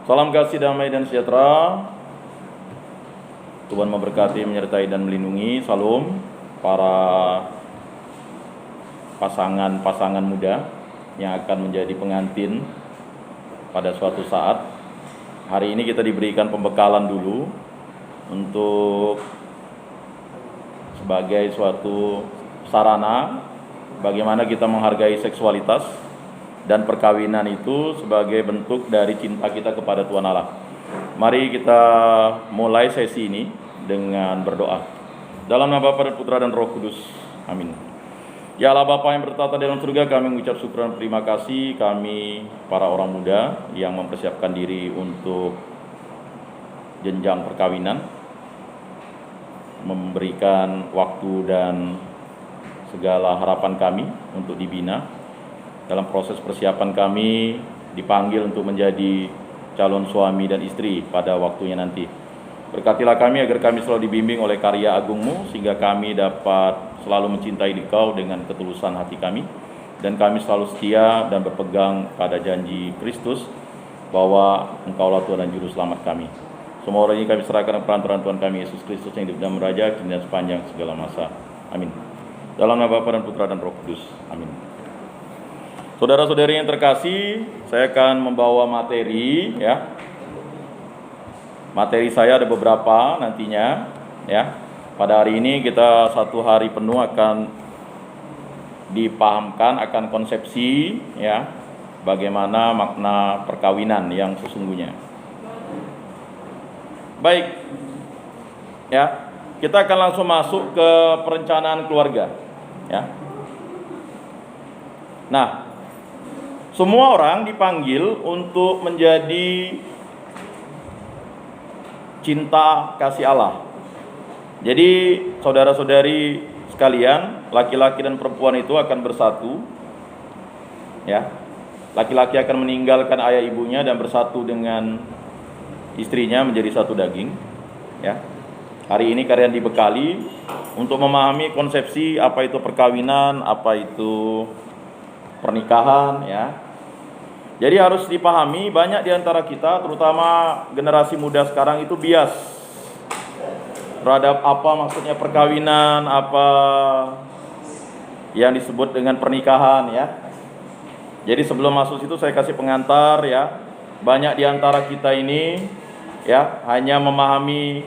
Salam kasih, damai, dan sejahtera. Tuhan memberkati, menyertai, dan melindungi. Salam para pasangan-pasangan muda yang akan menjadi pengantin pada suatu saat. Hari ini kita diberikan pembekalan dulu untuk sebagai suatu sarana bagaimana kita menghargai seksualitas dan perkawinan itu sebagai bentuk dari cinta kita kepada Tuhan Allah. Mari kita mulai sesi ini dengan berdoa. Dalam nama Bapa dan Putra dan Roh Kudus. Amin. Ya Allah Bapa yang bertata di dalam surga, kami mengucap syukur dan terima kasih. Kami para orang muda yang mempersiapkan diri untuk jenjang perkawinan, memberikan waktu dan segala harapan kami untuk dibina. Dalam proses persiapan kami dipanggil untuk menjadi calon suami dan istri pada waktunya nanti. Berkatilah kami agar kami selalu dibimbing oleh karya agung-Mu, sehingga kami dapat selalu mencintai Dikau dengan ketulusan hati kami, dan kami selalu setia dan berpegang pada janji Kristus bahwa Engkaulah Tuhan dan Juru Selamat kami. Semua orang ini kami serahkan perantaraan Tuhan kami Yesus Kristus yang hidup dan meraja kini dan sepanjang segala masa. Amin. Dalam nama Bapa dan Putra dan Roh Kudus. Amin. Saudara-saudari yang terkasih, saya akan membawa materi ya. Materi saya ada beberapa nantinya ya. Pada hari ini kita satu hari penuh akan dipahamkan akan konsepsi ya, bagaimana makna perkawinan yang sesungguhnya. Baik. Ya, kita akan langsung masuk ke perencanaan keluarga ya. Nah, semua orang dipanggil untuk menjadi cinta kasih Allah. Jadi saudara-saudari sekalian, laki-laki dan perempuan itu akan bersatu. Ya. Laki-laki akan meninggalkan ayah ibunya dan bersatu dengan istrinya menjadi satu daging. Ya. Hari ini kalian dibekali untuk memahami konsepsi apa itu perkawinan, apa itu pernikahan ya. Jadi harus dipahami, banyak di antara kita, terutama generasi muda sekarang itu bias terhadap apa maksudnya perkawinan, apa yang disebut dengan pernikahan ya. Jadi sebelum masuk situ saya kasih pengantar ya. Banyak di antara kita ini ya hanya memahami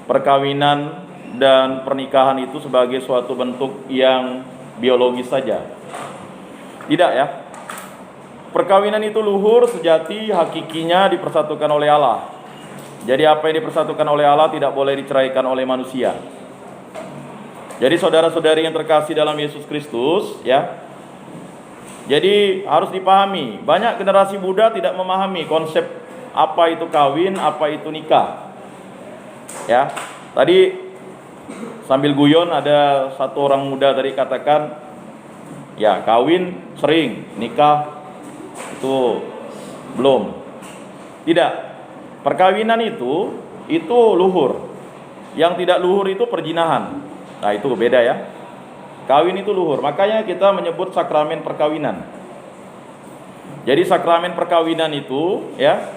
perkawinan dan pernikahan itu sebagai suatu bentuk yang biologis saja. Tidak ya. Perkawinan itu luhur, sejati, hakikinya dipersatukan oleh Allah. Jadi apa yang dipersatukan oleh Allah tidak boleh diceraikan oleh manusia. Jadi saudara-saudari yang terkasih dalam Yesus Kristus ya. Jadi harus dipahami, banyak generasi muda tidak memahami konsep apa itu kawin, apa itu nikah. Ya. Tadi sambil guyon ada satu orang muda tadi katakan, ya kawin sering, nikah itu belum. Tidak. Perkawinan itu luhur. Yang tidak luhur itu perjinahan. Nah, itu beda ya. Kawin itu luhur. Makanya kita menyebut sakramen perkawinan. Jadi sakramen perkawinan itu ya.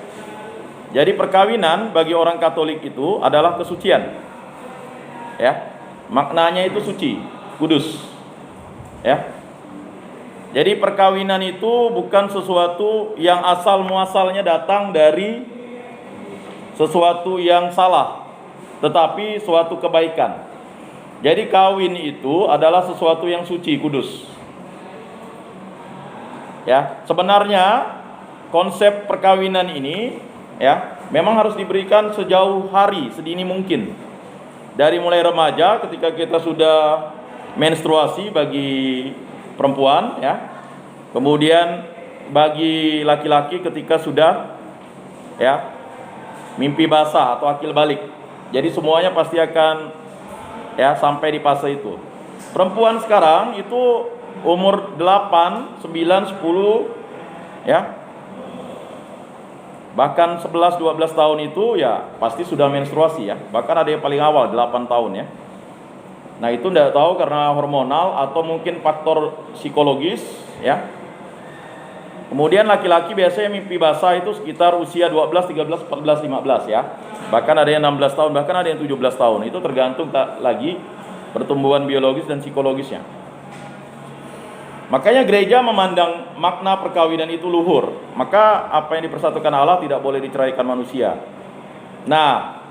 Jadi perkawinan bagi orang Katolik itu adalah kesucian. Ya. Maknanya itu suci, kudus. Ya. Jadi perkawinan itu bukan sesuatu yang asal muasalnya datang dari sesuatu yang salah, tetapi suatu kebaikan. Jadi kawin itu adalah sesuatu yang suci, kudus. Ya, sebenarnya konsep perkawinan ini ya, memang harus diberikan sejauh hari, sedini mungkin. Dari mulai remaja ketika kita sudah menstruasi bagi perempuan ya. Kemudian bagi laki-laki ketika sudah ya mimpi basah atau akil balik. Jadi semuanya pasti akan ya sampai di fase itu. Perempuan sekarang itu umur 8, 9, 10 ya. Bahkan 11, 12 tahun itu ya pasti sudah menstruasi ya. Bahkan ada yang paling awal 8 tahun ya. Nah, itu tidak tahu karena hormonal atau mungkin faktor psikologis ya. Kemudian laki-laki biasanya mimpi basah itu sekitar usia 12, 13, 14, 15 ya. Bahkan ada yang 16 tahun, bahkan ada yang 17 tahun. Itu tergantung lagi pertumbuhan biologis dan psikologisnya. Makanya gereja memandang makna perkawinan itu luhur. Maka apa yang dipersatukan Allah tidak boleh diceraikan manusia. Nah,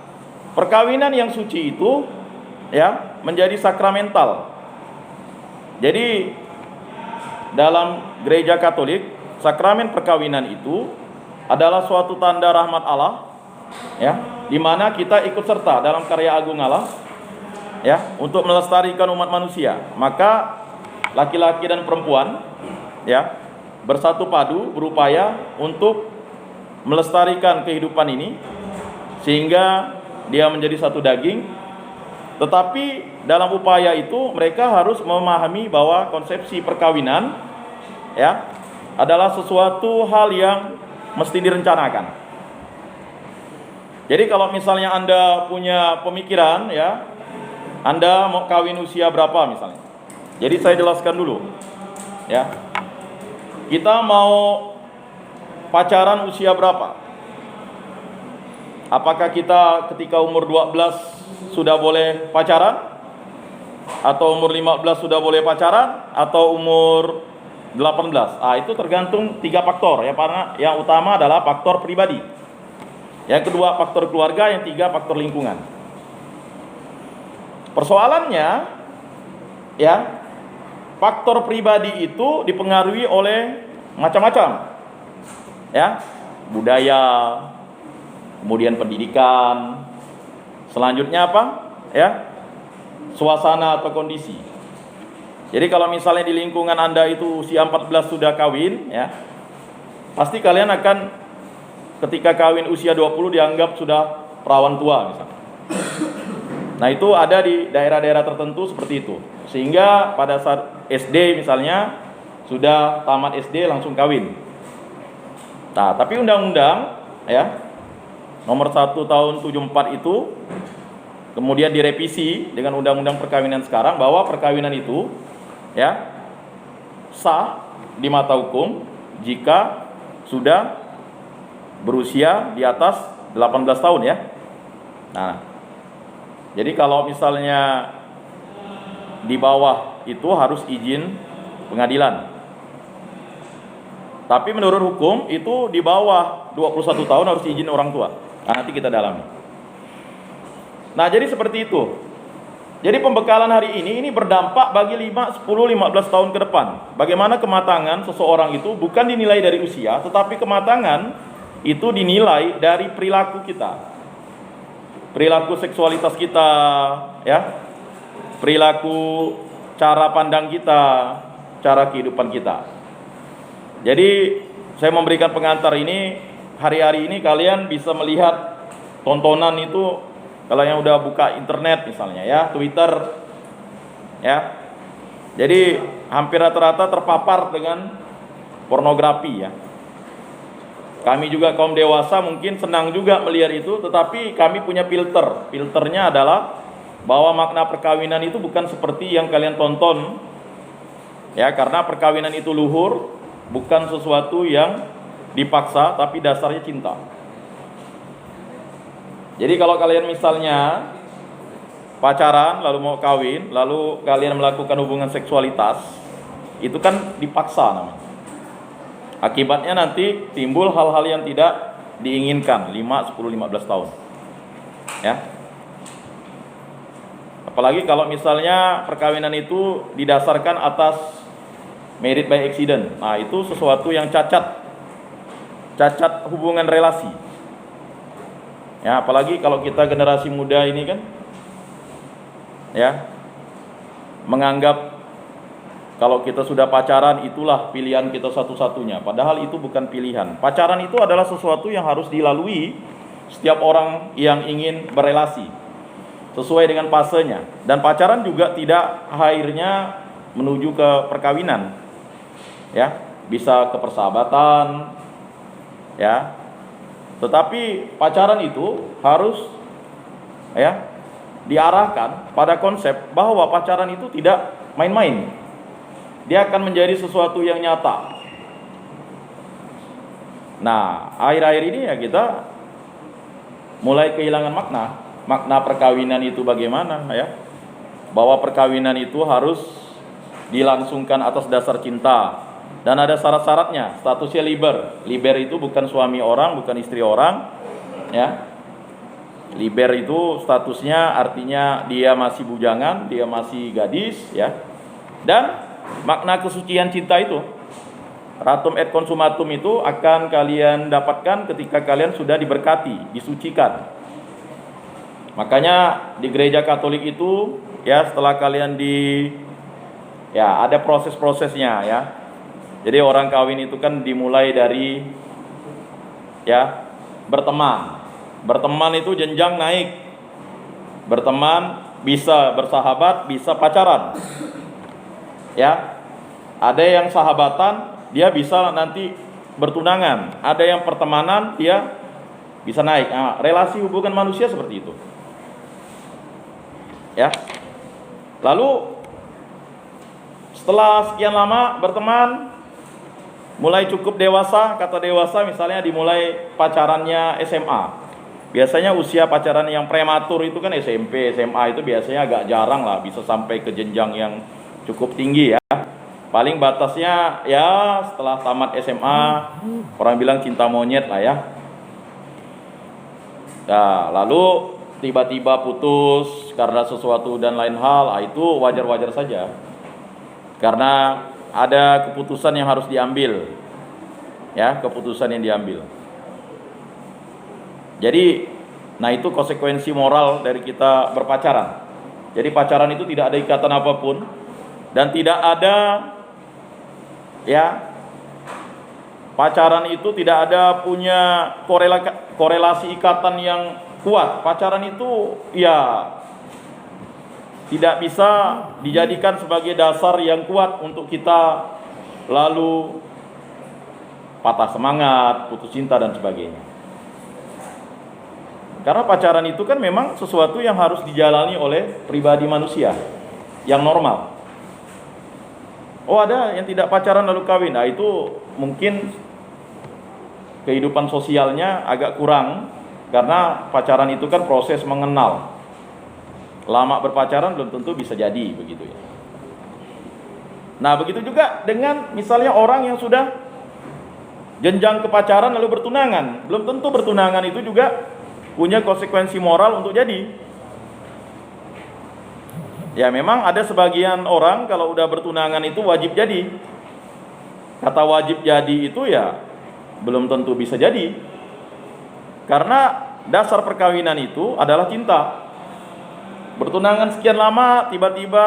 perkawinan yang suci itu ya menjadi sakramental. Jadi dalam gereja Katolik, sakramen perkawinan itu adalah suatu tanda rahmat Allah, ya, di mana kita ikut serta dalam karya agung Allah, ya, untuk melestarikan umat manusia. Maka laki-laki dan perempuan, ya, bersatu padu berupaya untuk melestarikan kehidupan ini sehingga dia menjadi satu daging. Tetapi dalam upaya itu mereka harus memahami bahwa konsepsi perkawinan, ya, adalah sesuatu hal yang mesti direncanakan. Jadi kalau misalnya Anda punya pemikiran, ya, Anda mau kawin usia berapa misalnya. Jadi saya jelaskan dulu, ya. Kita mau pacaran usia berapa? Apakah kita ketika umur 12 sudah boleh pacaran? Atau umur 15 sudah boleh pacaran? Atau umur 18. Itu tergantung 3 faktor ya, karena yang utama adalah faktor pribadi. Yang kedua faktor keluarga, yang 3 faktor lingkungan. Persoalannya ya, faktor pribadi itu dipengaruhi oleh macam-macam. Ya, budaya, kemudian pendidikan. Selanjutnya apa? Ya, suasana atau kondisi. Jadi kalau misalnya di lingkungan Anda itu usia 14 sudah kawin, ya, pasti kalian akan ketika kawin usia 20 dianggap sudah perawan tua misalnya. Nah, itu ada di daerah-daerah tertentu seperti itu. Sehingga pada saat SD misalnya sudah tamat SD langsung kawin. Nah, tapi undang-undang ya nomor 1 tahun 74 itu kemudian direvisi dengan undang-undang perkawinan sekarang, bahwa perkawinan itu ya sah di mata hukum jika sudah berusia di atas 18 tahun ya. Nah, jadi kalau misalnya di bawah itu harus izin pengadilan. Tapi menurut hukum itu di bawah 21 tahun harus izin orang tua. Nah, nanti kita dalami. Nah, jadi seperti itu. Jadi pembekalan hari ini berdampak bagi 5, 10, 15 tahun ke depan. Bagaimana kematangan seseorang itu bukan dinilai dari usia, tetapi kematangan itu dinilai dari perilaku kita. Perilaku seksualitas kita, ya. Perilaku cara pandang kita, cara kehidupan kita. Jadi saya memberikan pengantar ini, hari-hari ini kalian bisa melihat tontonan itu. Kalau yang udah buka internet misalnya ya, Twitter ya. Jadi hampir rata-rata terpapar dengan pornografi ya. Kami juga kaum dewasa mungkin senang juga melihat itu, tetapi kami punya filter. Filternya adalah bahwa makna perkawinan itu bukan seperti yang kalian tonton. Ya, karena perkawinan itu luhur, bukan sesuatu yang dipaksa tapi dasarnya cinta. Jadi kalau kalian misalnya pacaran lalu mau kawin, lalu kalian melakukan hubungan seksualitas, itu kan dipaksa namanya. Akibatnya nanti timbul hal-hal yang tidak diinginkan 5, 10, 15 tahun. Ya. Apalagi kalau misalnya perkawinan itu didasarkan atas married by accident. Nah, itu sesuatu yang cacat hubungan relasi. Ya, apalagi kalau kita generasi muda ini kan ya menganggap kalau kita sudah pacaran itulah pilihan kita satu-satunya. Padahal itu bukan pilihan. Pacaran itu adalah sesuatu yang harus dilalui setiap orang yang ingin berelasi sesuai dengan fasenya. Dan pacaran juga tidak akhirnya menuju ke perkawinan. Ya, bisa ke persahabatan. Ya. Tetapi pacaran itu harus ya diarahkan pada konsep bahwa pacaran itu tidak main-main. Dia akan menjadi sesuatu yang nyata. Nah, akhir-akhir ini ya kita mulai kehilangan makna perkawinan itu bagaimana ya, bahwa perkawinan itu harus dilangsungkan atas dasar cinta dan ada syarat-syaratnya. Statusnya liber itu bukan suami orang, bukan istri orang ya. Liber itu statusnya artinya dia masih bujangan, dia masih gadis ya. Dan makna kesucian cinta itu, ratum et consumatum, itu akan kalian dapatkan ketika kalian sudah diberkati, disucikan. Makanya di gereja Katolik itu ya, setelah kalian ada proses-prosesnya ya. Jadi orang kawin itu kan dimulai dari ya berteman. Berteman itu jenjang naik. Berteman bisa bersahabat, bisa pacaran. Ya. Ada yang sahabatan, dia bisa nanti bertunangan. Ada yang pertemanan, dia bisa naik. Nah, relasi hubungan manusia seperti itu. Ya. Lalu setelah sekian lama berteman, mulai cukup dewasa, kata dewasa misalnya dimulai pacarannya SMA. Biasanya usia pacaran yang prematur itu kan SMP, SMA itu biasanya agak jarang lah bisa sampai ke jenjang yang cukup tinggi ya. Paling batasnya ya setelah tamat SMA, orang bilang cinta monyet lah ya. Nah, lalu tiba-tiba putus karena sesuatu dan lain hal, itu wajar-wajar saja. Karena ada keputusan yang harus diambil. Ya, keputusan yang diambil. Jadi, nah itu konsekuensi moral dari kita berpacaran. Jadi pacaran itu tidak ada ikatan apapun dan tidak ada ya, pacaran itu tidak ada punya korelasi ikatan yang kuat. Pacaran itu ya tidak bisa dijadikan sebagai dasar yang kuat untuk kita lalu patah semangat, putus cinta dan sebagainya. Karena pacaran itu kan memang sesuatu yang harus dijalani oleh pribadi manusia yang normal. Oh, ada yang tidak pacaran lalu kawin. Nah, itu mungkin kehidupan sosialnya agak kurang, karena pacaran itu kan proses mengenal. Lama berpacaran belum tentu bisa jadi begitu ya. Nah, begitu juga dengan misalnya orang yang sudah jenjang kepacaran lalu bertunangan. Belum tentu bertunangan itu juga punya konsekuensi moral untuk jadi. Ya, memang ada sebagian orang kalau udah bertunangan itu wajib jadi. Kata wajib jadi itu ya belum tentu bisa jadi. Karena dasar perkawinan itu adalah cinta. Bertunangan sekian lama, tiba-tiba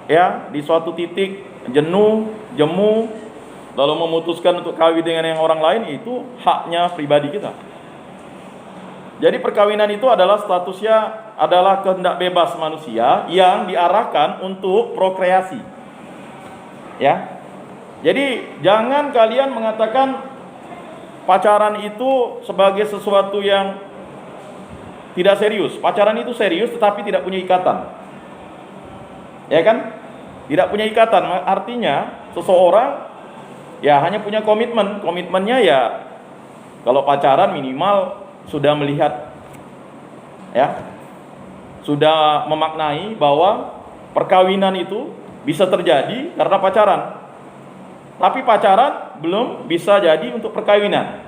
ya di suatu titik jenuh, jemu, lalu memutuskan untuk kawin dengan yang orang lain, itu haknya pribadi kita. Jadi perkawinan itu adalah statusnya adalah kehendak bebas manusia yang diarahkan untuk prokreasi. Ya. Jadi jangan kalian mengatakan pacaran itu sebagai sesuatu yang tidak serius. Pacaran itu serius tetapi tidak punya ikatan. Ya kan? Tidak punya ikatan, artinya seseorang ya hanya punya komitmen. Komitmennya ya kalau pacaran minimal sudah melihat ya, sudah memaknai bahwa perkawinan itu bisa terjadi karena pacaran. Tapi pacaran belum bisa jadi untuk perkawinan.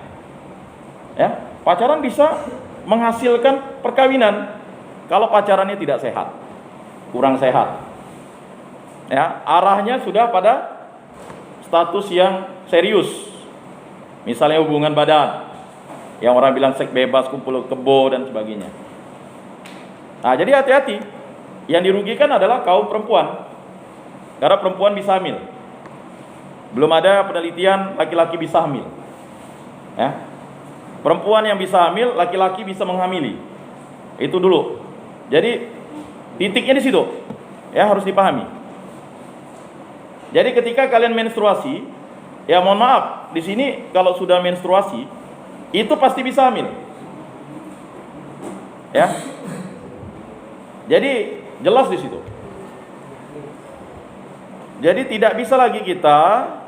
Ya, pacaran bisa menghasilkan perkawinan kalau pacarannya tidak sehat, kurang sehat. Ya, arahnya sudah pada status yang serius. Misalnya hubungan badan, yang orang bilang seks bebas, kumpul kebo dan sebagainya. Nah, jadi hati-hati. Yang dirugikan adalah kaum perempuan. Karena perempuan bisa hamil. Belum ada penelitian laki-laki bisa hamil. Ya. Perempuan yang bisa hamil, laki-laki bisa menghamili. Itu dulu. Jadi titiknya di situ. Ya, harus dipahami. Jadi ketika kalian menstruasi, ya mohon maaf, di sini kalau sudah menstruasi itu pasti bisa hamil. Ya. Jadi jelas di situ. Jadi tidak bisa lagi kita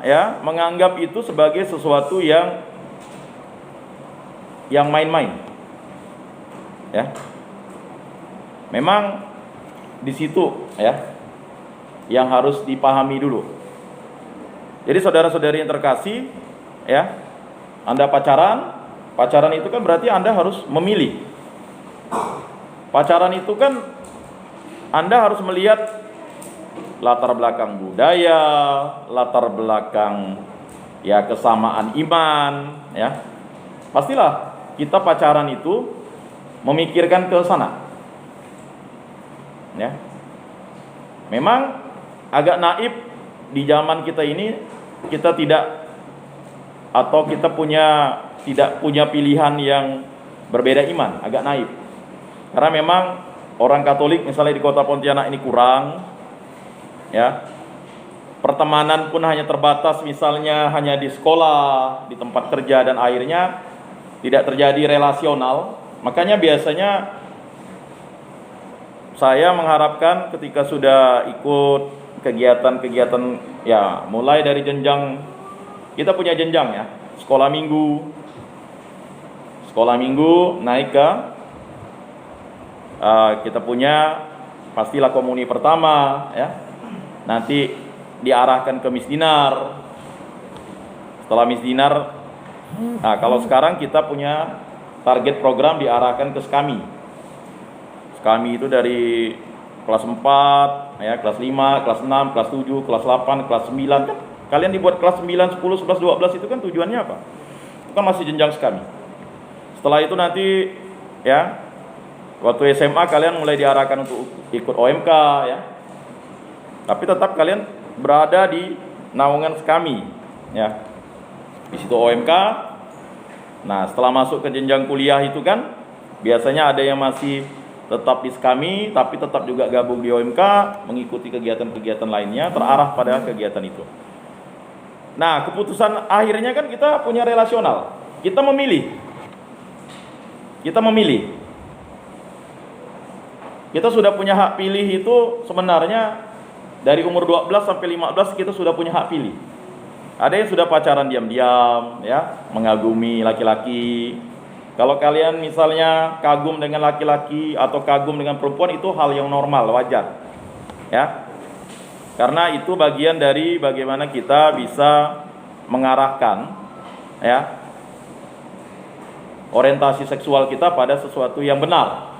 ya menganggap itu sebagai sesuatu yang yang main-main. Ya. Memang di situ ya yang harus dipahami dulu. Jadi saudara-saudari yang terkasih, ya, Anda pacaran itu kan berarti Anda harus memilih. Pacaran itu kan Anda harus melihat latar belakang budaya, latar belakang ya kesamaan iman, ya. Pastilah kita pacaran itu memikirkan ke sana. Ya. Memang agak naif di zaman kita ini, kita tidak punya pilihan yang berbeda iman, agak naif. Karena memang orang Katolik misalnya di kota Pontianak ini kurang, ya. Pertemanan pun hanya terbatas, misalnya hanya di sekolah, di tempat kerja, dan akhirnya tidak terjadi relasional. Makanya biasanya saya mengharapkan ketika sudah ikut kegiatan-kegiatan, ya mulai dari jenjang, kita punya jenjang ya, sekolah minggu naik ke kita punya pastilah komuni pertama, ya. Nanti diarahkan ke misdinar. Setelah misdinar, kalau sekarang kita punya target program diarahkan ke skami. Skami itu dari kelas 4, ya, kelas 5, kelas 6, kelas 7, kelas 8, kelas 9 kan. Kalian dibuat kelas 9, 10, 11, 12 itu kan tujuannya apa? Itu kan masih jenjang skami. Setelah itu nanti, ya, waktu SMA kalian mulai diarahkan untuk ikut OMK, ya. Tapi tetap kalian berada di naungan skami, ya. Di situ OMK. Nah, setelah masuk ke jenjang kuliah itu kan biasanya ada yang masih tetap di skami, tapi tetap juga gabung di OMK, mengikuti kegiatan-kegiatan lainnya, terarah pada kegiatan itu. Nah, keputusan akhirnya kan kita punya relasional. Kita memilih. Kita sudah punya hak pilih itu sebenarnya dari umur 12 sampai 15 kita sudah punya hak pilih. Ada yang sudah pacaran diam-diam, ya, mengagumi laki-laki. Kalau kalian misalnya kagum dengan laki-laki atau kagum dengan perempuan, itu hal yang normal, wajar. Ya. Karena itu bagian dari bagaimana kita bisa mengarahkan, ya, orientasi seksual kita pada sesuatu yang benar.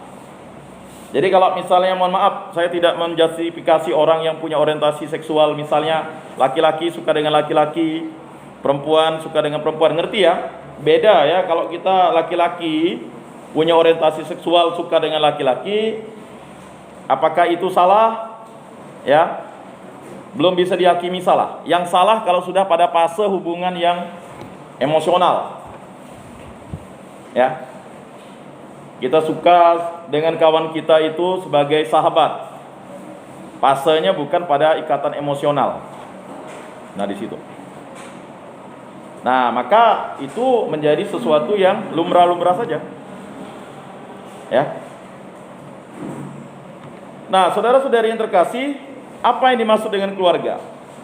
Jadi kalau misalnya, mohon maaf, saya tidak menjustifikasi orang yang punya orientasi seksual, misalnya laki-laki suka dengan laki-laki, perempuan suka dengan perempuan, ngerti ya? Beda ya, kalau kita laki-laki punya orientasi seksual suka dengan laki-laki, apakah itu salah? Ya, belum bisa dihakimi salah. Yang salah kalau sudah pada fase hubungan yang emosional. Ya, kita suka dengan kawan kita itu sebagai sahabat. Fasenya bukan pada ikatan emosional. Nah, di situ. Nah, maka itu menjadi sesuatu yang lumrah-lumrah saja. Ya. Nah, saudara-saudari yang terkasih, apa yang dimaksud dengan keluarga?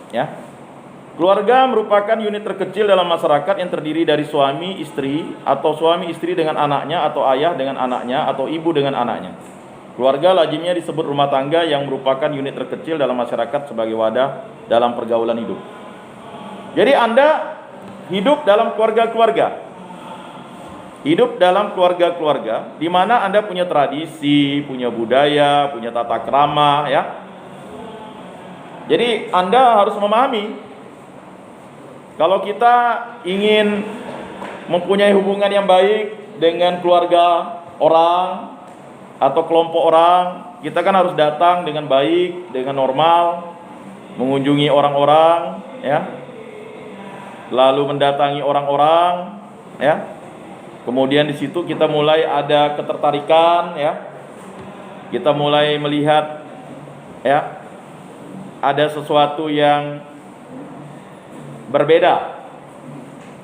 Ya. Keluarga merupakan unit terkecil dalam masyarakat yang terdiri dari suami, istri, atau suami istri dengan anaknya, atau ayah dengan anaknya, atau ibu dengan anaknya. Keluarga lazimnya disebut rumah tangga yang merupakan unit terkecil dalam masyarakat sebagai wadah dalam pergaulan hidup. Jadi Anda hidup dalam keluarga-keluarga. Hidup dalam keluarga-keluarga di mana Anda punya tradisi, punya budaya, punya tata krama, ya. Jadi Anda harus memahami, kalau kita ingin mempunyai hubungan yang baik dengan keluarga orang atau kelompok orang, kita kan harus datang dengan baik, dengan normal, mengunjungi orang-orang, ya. Lalu mendatangi orang-orang, ya. Kemudian di situ kita mulai ada ketertarikan, ya. Kita mulai melihat, ya, ada sesuatu yang berbeda,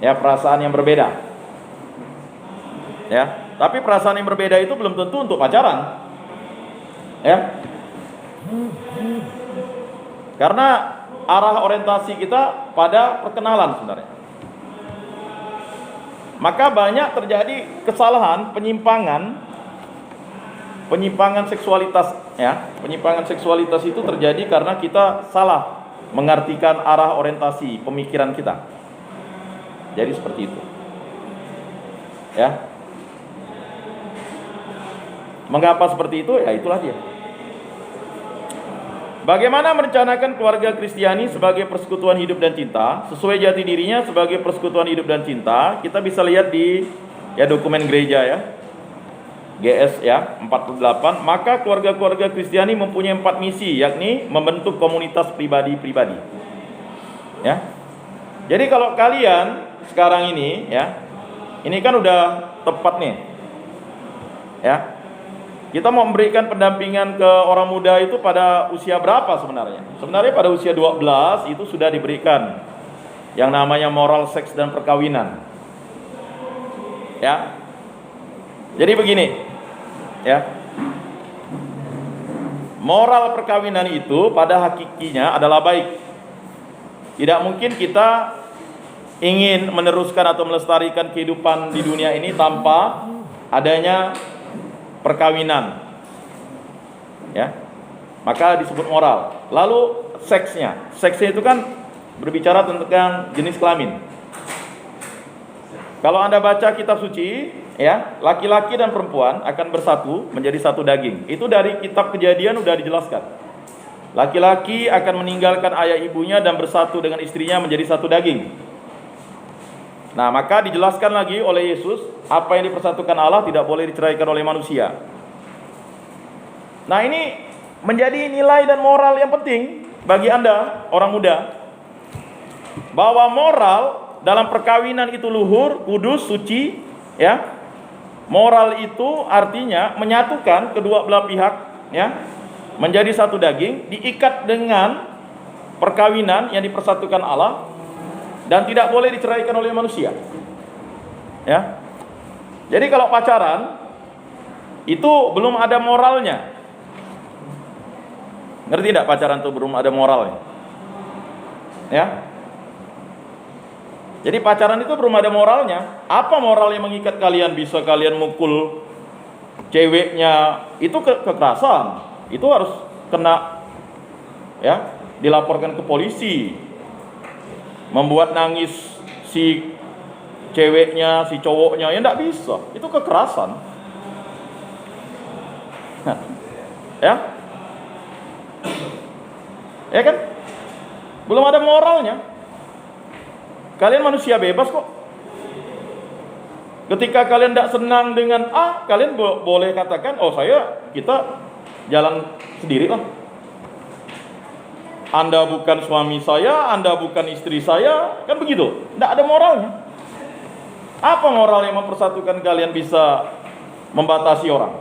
ya, perasaan yang berbeda, ya. Tapi perasaan yang berbeda itu belum tentu untuk pacaran, ya. Karena arah orientasi kita pada perkenalan sebenarnya. maka banyak terjadi kesalahan, penyimpangan seksualitas ya. Penyimpangan seksualitas itu terjadi karena kita salah mengartikan arah orientasi pemikiran kita. Jadi seperti itu. Ya. Mengapa seperti itu? Ya itulah dia. Bagaimana merencanakan keluarga Kristiani sebagai persekutuan hidup dan cinta sesuai jati dirinya sebagai persekutuan hidup dan cinta? Kita bisa lihat di dokumen gereja ya. GS ya 48. Maka keluarga-keluarga Kristiani mempunyai 4 misi, yakni membentuk komunitas pribadi-pribadi. Ya. Jadi kalau kalian sekarang ini ya, ini kan udah tepat nih. Ya. Kita mau memberikan pendampingan ke orang muda itu pada usia berapa sebenarnya? Sebenarnya pada usia 12 itu sudah diberikan yang namanya moral seks dan perkawinan. Ya. Jadi begini, ya. Moral perkawinan itu pada hakikinya adalah baik. Tidak mungkin kita ingin meneruskan atau melestarikan kehidupan di dunia ini tanpa adanya perkawinan, ya, maka disebut moral. Lalu seksnya itu kan berbicara tentang jenis kelamin. Kalau Anda baca kitab suci, ya, laki-laki dan perempuan akan bersatu menjadi satu daging. Itu dari kitab Kejadian sudah dijelaskan. Laki-laki akan meninggalkan ayah ibunya dan bersatu dengan istrinya menjadi satu daging. Nah, maka dijelaskan lagi oleh Yesus, apa yang dipersatukan Allah tidak boleh diceraikan oleh manusia. Nah, ini menjadi nilai dan moral yang penting bagi Anda, orang muda. Bahwa moral dalam perkawinan itu luhur, kudus, suci, ya. Moral itu artinya menyatukan kedua belah pihak, ya, menjadi satu daging, diikat dengan perkawinan yang dipersatukan Allah. Dan tidak boleh diceraikan oleh manusia. Ya. Jadi kalau pacaran itu belum ada moralnya. Ngerti tidak pacaran itu belum ada moralnya? Ya. Jadi pacaran itu belum ada moralnya. Apa moral yang mengikat kalian? Bisa kalian mukul ceweknya, itu kekerasan. Itu harus kena, ya, dilaporkan ke polisi. Membuat nangis si ceweknya, si cowoknya, ya enggak bisa. Itu kekerasan. Nah, ya. Ya kan? Belum ada moralnya. Kalian manusia bebas kok. Ketika kalian tidak senang dengan A, kalian boleh katakan, oh kita jalan sendiri lah. Anda bukan suami saya, Anda bukan istri saya, kan begitu. Tidak ada moralnya. Apa moral yang mempersatukan kalian bisa membatasi orang?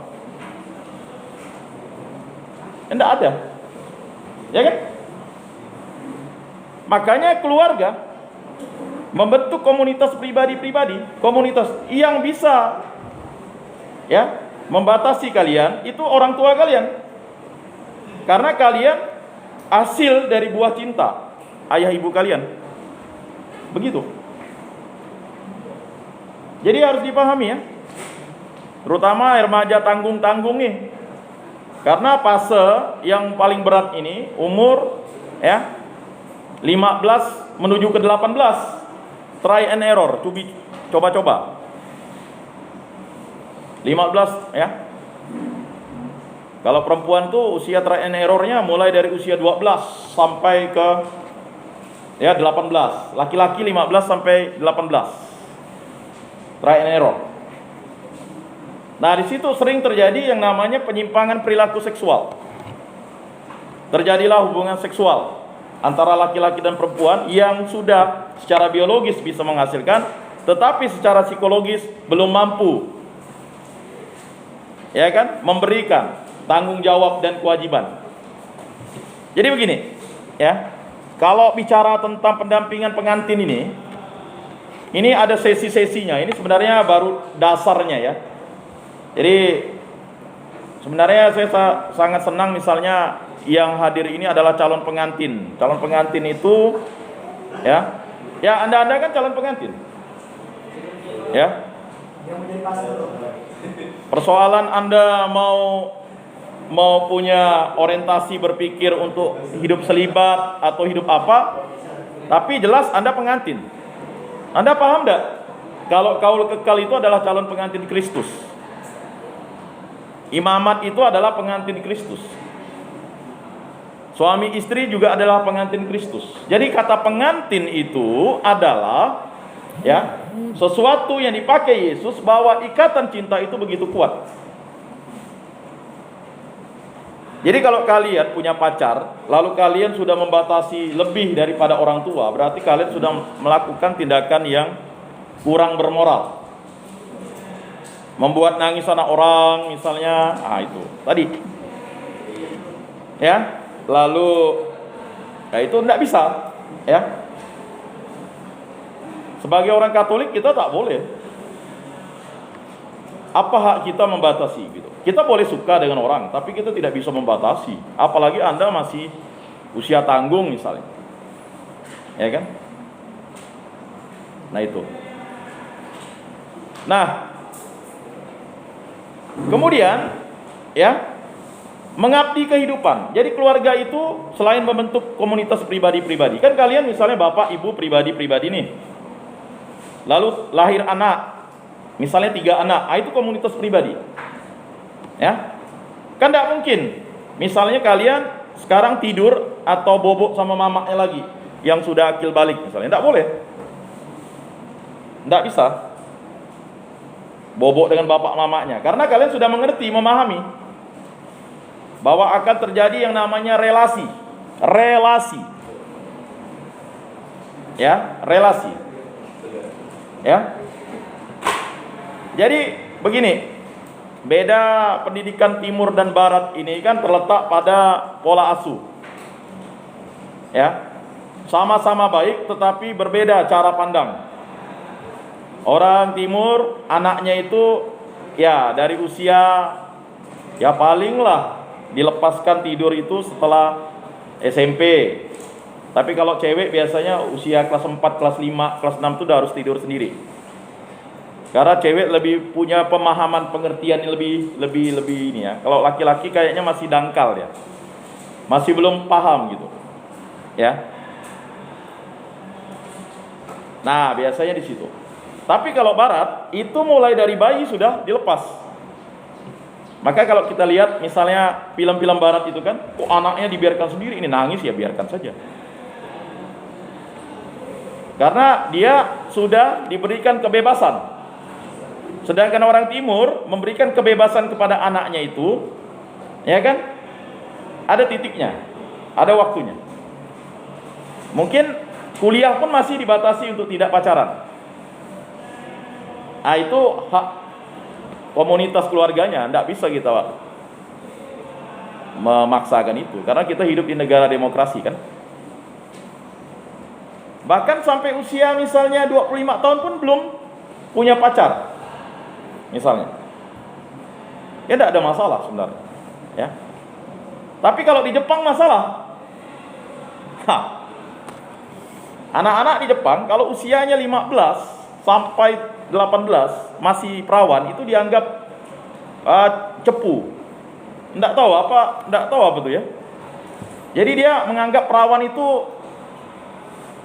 Tidak ada. Ya kan? Makanya keluarga membentuk komunitas pribadi-pribadi, komunitas yang bisa, ya, membatasi kalian itu orang tua kalian. Karena kalian hasil dari buah cinta ayah ibu kalian. Begitu. Jadi harus dipahami ya. Terutama remaja tanggung-tanggung nih. Karena fase yang paling berat ini umur ya 15 menuju ke 18. Try and error, coba-coba. 15 ya. Kalau perempuan tuh usia try and errornya mulai dari usia 12 sampai ke 18. Laki-laki 15 sampai 18. Try and error. Nah, di situ sering terjadi yang namanya penyimpangan perilaku seksual. Terjadilah hubungan seksual antara laki-laki dan perempuan yang sudah secara biologis bisa menghasilkan, tetapi secara psikologis belum mampu, ya kan, memberikan tanggung jawab dan kewajiban. Jadi begini, ya. Kalau bicara tentang pendampingan pengantin ini ada sesi-sesinya. Ini sebenarnya baru dasarnya ya. Jadi sebenarnya saya sangat senang misalnya yang hadir ini adalah calon pengantin. Calon pengantin itu ya Anda kan calon pengantin. Ya. Persoalan Anda mau punya orientasi berpikir untuk hidup selibat atau hidup apa, tapi jelas Anda pengantin. Anda paham enggak? Kalau kaul kekal itu adalah calon pengantin Kristus. Imamat itu adalah pengantin Kristus. Suami istri juga adalah pengantin Kristus. Jadi kata pengantin itu adalah sesuatu yang dipakai Yesus bahwa ikatan cinta itu begitu kuat. Jadi kalau kalian punya pacar, lalu kalian sudah membatasi lebih daripada orang tua, berarti kalian sudah melakukan tindakan yang kurang bermoral. Membuat nangis anak orang misalnya, itu tadi. Ya. Lalu itu tidak bisa, ya. Sebagai orang Katolik kita tak boleh. Apa hak kita membatasi gitu? Kita boleh suka dengan orang, tapi kita tidak bisa membatasi. Apalagi Anda masih usia tanggung misalnya. Ya kan? Nah itu. Nah, kemudian mengabdi kehidupan. Jadi keluarga itu selain membentuk komunitas pribadi-pribadi, kan kalian misalnya bapak ibu pribadi-pribadi nih, lalu lahir anak, misalnya 3 anak, itu komunitas pribadi, ya kan tidak mungkin. Misalnya kalian sekarang tidur atau bobok sama mamanya lagi yang sudah akil balik misalnya, tidak boleh, tidak bisa bobok dengan bapak mamanya, karena kalian sudah mengerti, memahami bahwa akan terjadi yang namanya relasi. Jadi begini, beda pendidikan timur dan barat ini kan terletak pada pola asuh. Sama-sama baik tetapi berbeda cara pandang. Orang timur anaknya itu dari usia palinglah dilepaskan tidur itu setelah SMP. Tapi kalau cewek biasanya usia kelas 4, kelas 5, kelas 6 itu udah harus tidur sendiri. Karena cewek lebih punya pemahaman, pengertian yang lebih ini ya. Kalau laki-laki kayaknya masih dangkal ya. Masih belum paham gitu. Ya. Nah, biasanya di situ. Tapi kalau barat itu mulai dari bayi sudah dilepas. Maka kalau kita lihat misalnya film-film barat itu kan, anaknya dibiarkan sendiri, ini nangis ya biarkan saja. Karena dia sudah diberikan kebebasan. Sedangkan orang timur memberikan kebebasan kepada anaknya itu, ya kan? Ada titiknya, ada waktunya. Mungkin kuliah pun masih dibatasi untuk tidak pacaran. Itu hak komunitas keluarganya, tidak bisa kita memaksakan itu, karena kita hidup di negara demokrasi kan. Bahkan sampai usia misalnya 25 tahun pun belum punya pacar misalnya, ya tidak ada masalah sebenarnya ya. Tapi kalau di Jepang masalah. Anak-anak di Jepang kalau usianya 15 sampai 18 masih perawan itu dianggap cepu. Tidak tahu apa tuh ya. Jadi dia menganggap perawan itu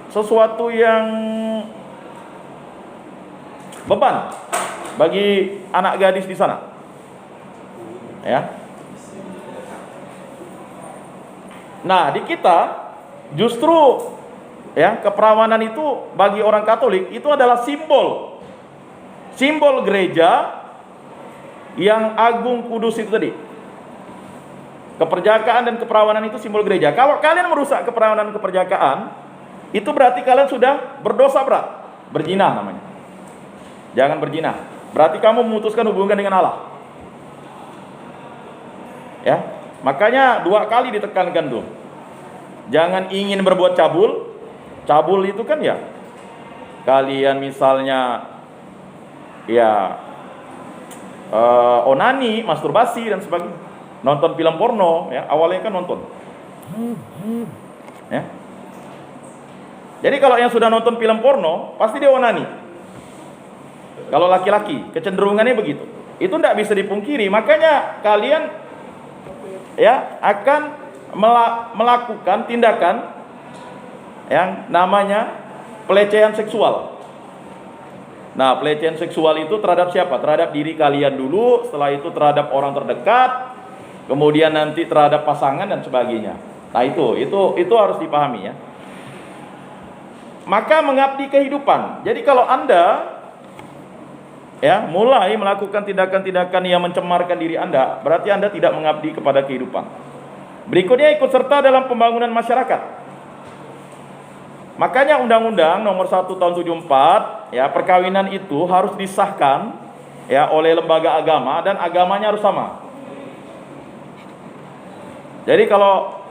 sesuatu yang beban bagi anak gadis di sana. Ya. Nah, di kita justru keperawanan itu bagi orang Katolik itu adalah simbol gereja yang agung kudus itu tadi. Keperjakaan dan keperawanan itu simbol gereja. Kalau kalian merusak keperawanan dan keperjakaan, itu berarti kalian sudah berdosa berat. Berzina namanya. Jangan berzina. Berarti kamu memutuskan hubungan dengan Allah. Ya, makanya 2 kali ditekankan tuh. Jangan ingin berbuat cabul. Cabul itu kan ya, kalian misalnya onani, masturbasi dan sebagainya. Nonton film porno ya, awalnya kan nonton. Ya. Jadi kalau yang sudah nonton film porno pasti dia onani. Kalau laki-laki, kecenderungannya begitu. Itu tidak bisa dipungkiri. Makanya kalian ya akan melakukan tindakan yang namanya pelecehan seksual. Nah, pelecehan seksual itu terhadap siapa? Terhadap diri kalian dulu, setelah itu terhadap orang terdekat, kemudian nanti terhadap pasangan dan sebagainya. Nah, itu harus dipahami ya. Maka mengabdi kehidupan. Jadi kalau Anda ya mulai melakukan tindakan-tindakan yang mencemarkan diri Anda, berarti Anda tidak mengabdi kepada kehidupan. Berikutnya, ikut serta dalam pembangunan masyarakat. Makanya Undang-Undang Nomor 1 Tahun 74 ya, perkawinan itu harus disahkan ya oleh lembaga agama dan agamanya harus sama. Jadi kalau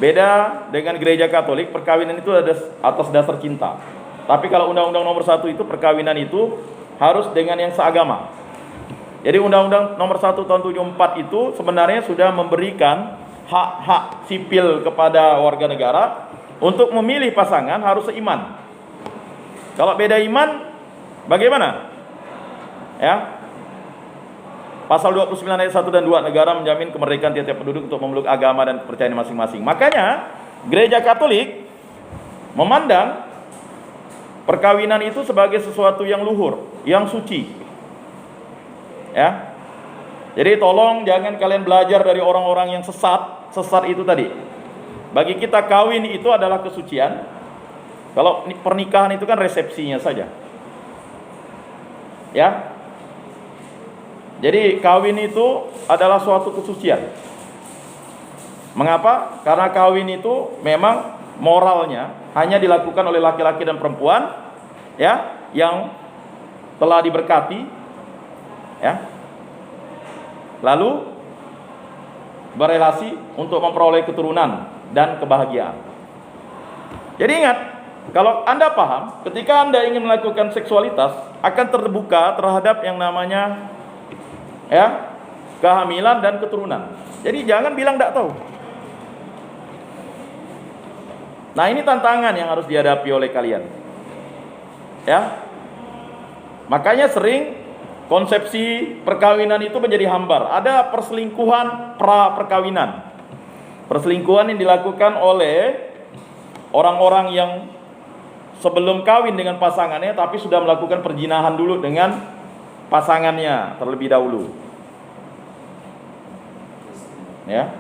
beda dengan gereja Katolik, perkawinan itu ada atas dasar cinta. Tapi kalau Undang-Undang Nomor 1 itu, perkawinan itu harus dengan yang seagama. Jadi Undang-Undang Nomor 1 Tahun 74 itu sebenarnya sudah memberikan hak-hak sipil kepada warga negara untuk memilih pasangan harus seiman. Kalau beda iman, bagaimana? Ya. Pasal 29 ayat 1 dan 2, negara menjamin kemerdekaan tiap-tiap penduduk untuk memeluk agama dan kepercayaan masing-masing. Makanya, gereja Katolik memandang perkawinan itu sebagai sesuatu yang luhur, yang suci. Ya. Jadi tolong jangan kalian belajar dari orang-orang yang sesat. Sesat itu tadi. Bagi kita kawin itu adalah kesucian. Kalau pernikahan itu kan resepsinya saja. Ya. Jadi kawin itu adalah suatu kesucian. Mengapa? Karena kawin itu memang moralnya hanya dilakukan oleh laki-laki dan perempuan ya, yang telah diberkati ya. Lalu berelasi untuk memperoleh keturunan dan kebahagiaan. Jadi ingat, kalau Anda paham, ketika Anda ingin melakukan seksualitas akan terbuka terhadap yang namanya ya kehamilan dan keturunan. Jadi jangan bilang tidak tahu. Nah, ini tantangan yang harus dihadapi oleh kalian. Ya. Makanya sering konsepsi perkawinan itu menjadi hambar. Ada perselingkuhan pra perkawinan. Perselingkuhan yang dilakukan oleh orang-orang yang sebelum kawin dengan pasangannya tapi sudah melakukan perzinahan dulu dengan pasangannya terlebih dahulu. Ya.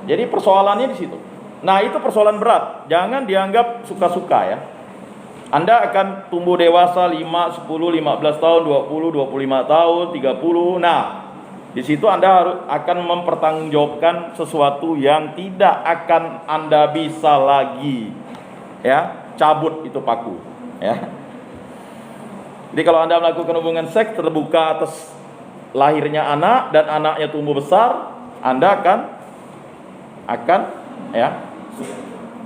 Jadi persoalannya di situ. Nah, itu persoalan berat. Jangan dianggap suka-suka ya. Anda akan tumbuh dewasa 5, 10, 15 tahun, 20, 25 tahun, 30. Nah, di situ Anda akan mempertanggungjawabkan sesuatu yang tidak akan Anda bisa lagi ya cabut itu paku ya. Jadi kalau Anda melakukan hubungan seks terbuka atas lahirnya anak dan anaknya tumbuh besar, Anda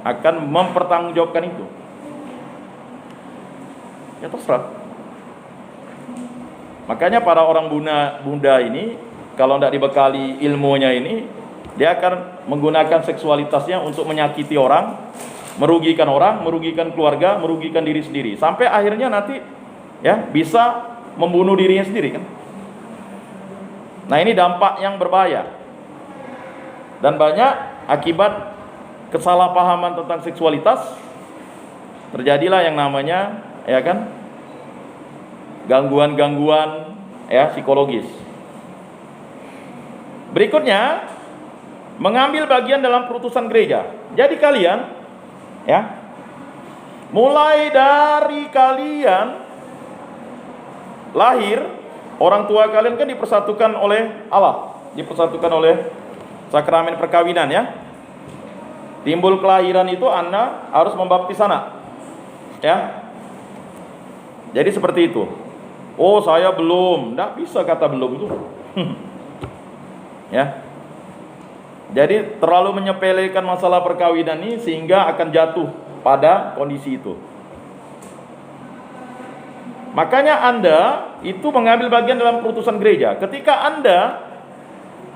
akan mempertanggungjawabkan itu. Ya terserah. Makanya para orang bunda ini kalau tidak dibekali ilmunya ini, dia akan menggunakan seksualitasnya untuk menyakiti orang, merugikan keluarga, merugikan diri sendiri, sampai akhirnya nanti ya bisa membunuh dirinya sendiri kan. Nah, ini dampak yang berbahaya. Dan banyak akibat kesalahpahaman tentang seksualitas terjadilah yang namanya ya kan gangguan-gangguan ya psikologis. Berikutnya, mengambil bagian dalam perutusan gereja. Jadi kalian ya mulai dari kalian lahir, orang tua kalian kan dipersatukan oleh Allah, dipersatukan oleh sakramen perkawinan ya. Timbul kelahiran itu Anda harus membaptis anak. Ya. Jadi seperti itu. Oh, saya belum. Tidak bisa kata belum itu. Ya. Jadi terlalu menyepelekan masalah perkawinan ini sehingga akan jatuh pada kondisi itu. Makanya Anda itu mengambil bagian dalam perutusan gereja. Ketika Anda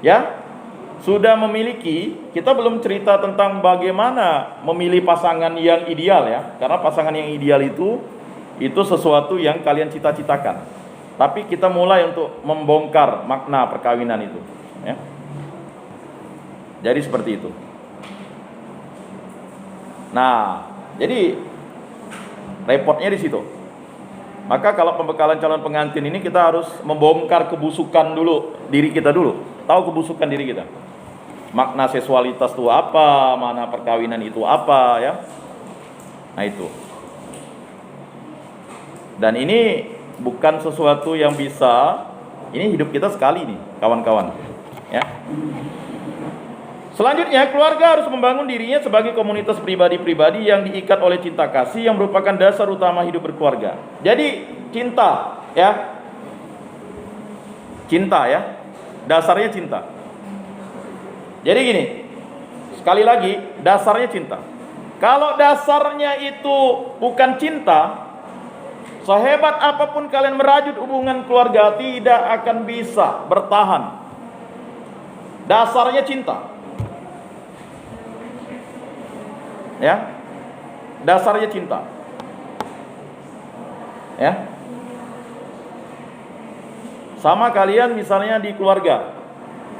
ya sudah memiliki, kita belum cerita tentang bagaimana memilih pasangan yang ideal ya. Karena pasangan yang ideal itu itu sesuatu yang kalian cita-citakan. Tapi kita mulai untuk membongkar makna perkawinan itu, ya. Jadi seperti itu. Nah, jadi repotnya di situ. Maka kalau pembekalan calon pengantin ini kita harus membongkar kebusukan dulu diri kita dulu. Tahu kebusukan diri kita. Makna seksualitas itu apa, mana perkawinan itu apa, ya. Nah, itu. Dan ini bukan sesuatu yang bisa, ini hidup kita sekali nih, kawan-kawan, ya. Selanjutnya, keluarga harus membangun dirinya sebagai komunitas pribadi-pribadi yang diikat oleh cinta kasih yang merupakan dasar utama hidup berkeluarga. Jadi, cinta, ya. Cinta, ya. Dasarnya cinta. Jadi gini, sekali lagi, dasarnya cinta. Kalau dasarnya itu bukan cinta, sehebat apapun kalian merajut hubungan keluarga, tidak akan bisa bertahan. Dasarnya cinta. Ya, dasarnya cinta. Ya, sama kalian misalnya di keluarga.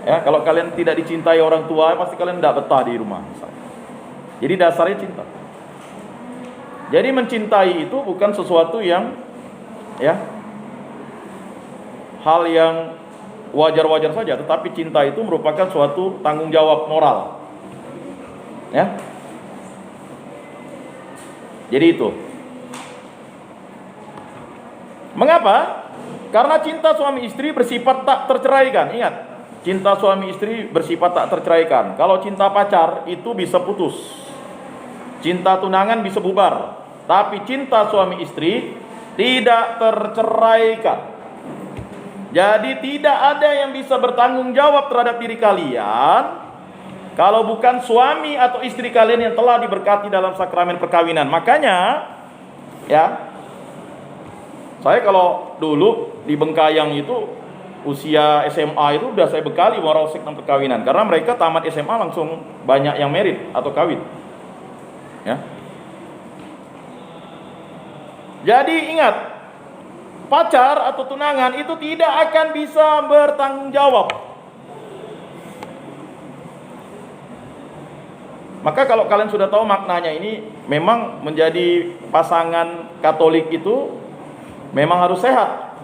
Ya, kalau kalian tidak dicintai orang tua, pasti kalian tidak betah di rumah. Misalnya. Jadi dasarnya cinta. Jadi mencintai itu bukan sesuatu yang, ya, hal yang wajar-wajar saja, tetapi cinta itu merupakan suatu tanggung jawab moral. Ya. Jadi itu. Mengapa? Karena cinta suami istri bersifat tak terceraikan. Ingat, cinta suami istri bersifat tak terceraikan. Kalau cinta pacar itu bisa putus. Cinta tunangan bisa bubar. Tapi cinta suami istri tidak terceraikan. Jadi tidak ada yang bisa bertanggung jawab terhadap diri kalian kalau bukan suami atau istri kalian yang telah diberkati dalam sakramen perkawinan. Makanya, ya, saya kalau dulu di Bengkayang itu usia SMA itu udah saya bekali moral seks dan perkawinan, karena mereka tamat SMA langsung banyak yang married atau kawin. Ya. Jadi ingat, pacar atau tunangan itu tidak akan bisa bertanggung jawab. Maka kalau kalian sudah tahu maknanya ini, memang menjadi pasangan Katolik itu memang harus sehat.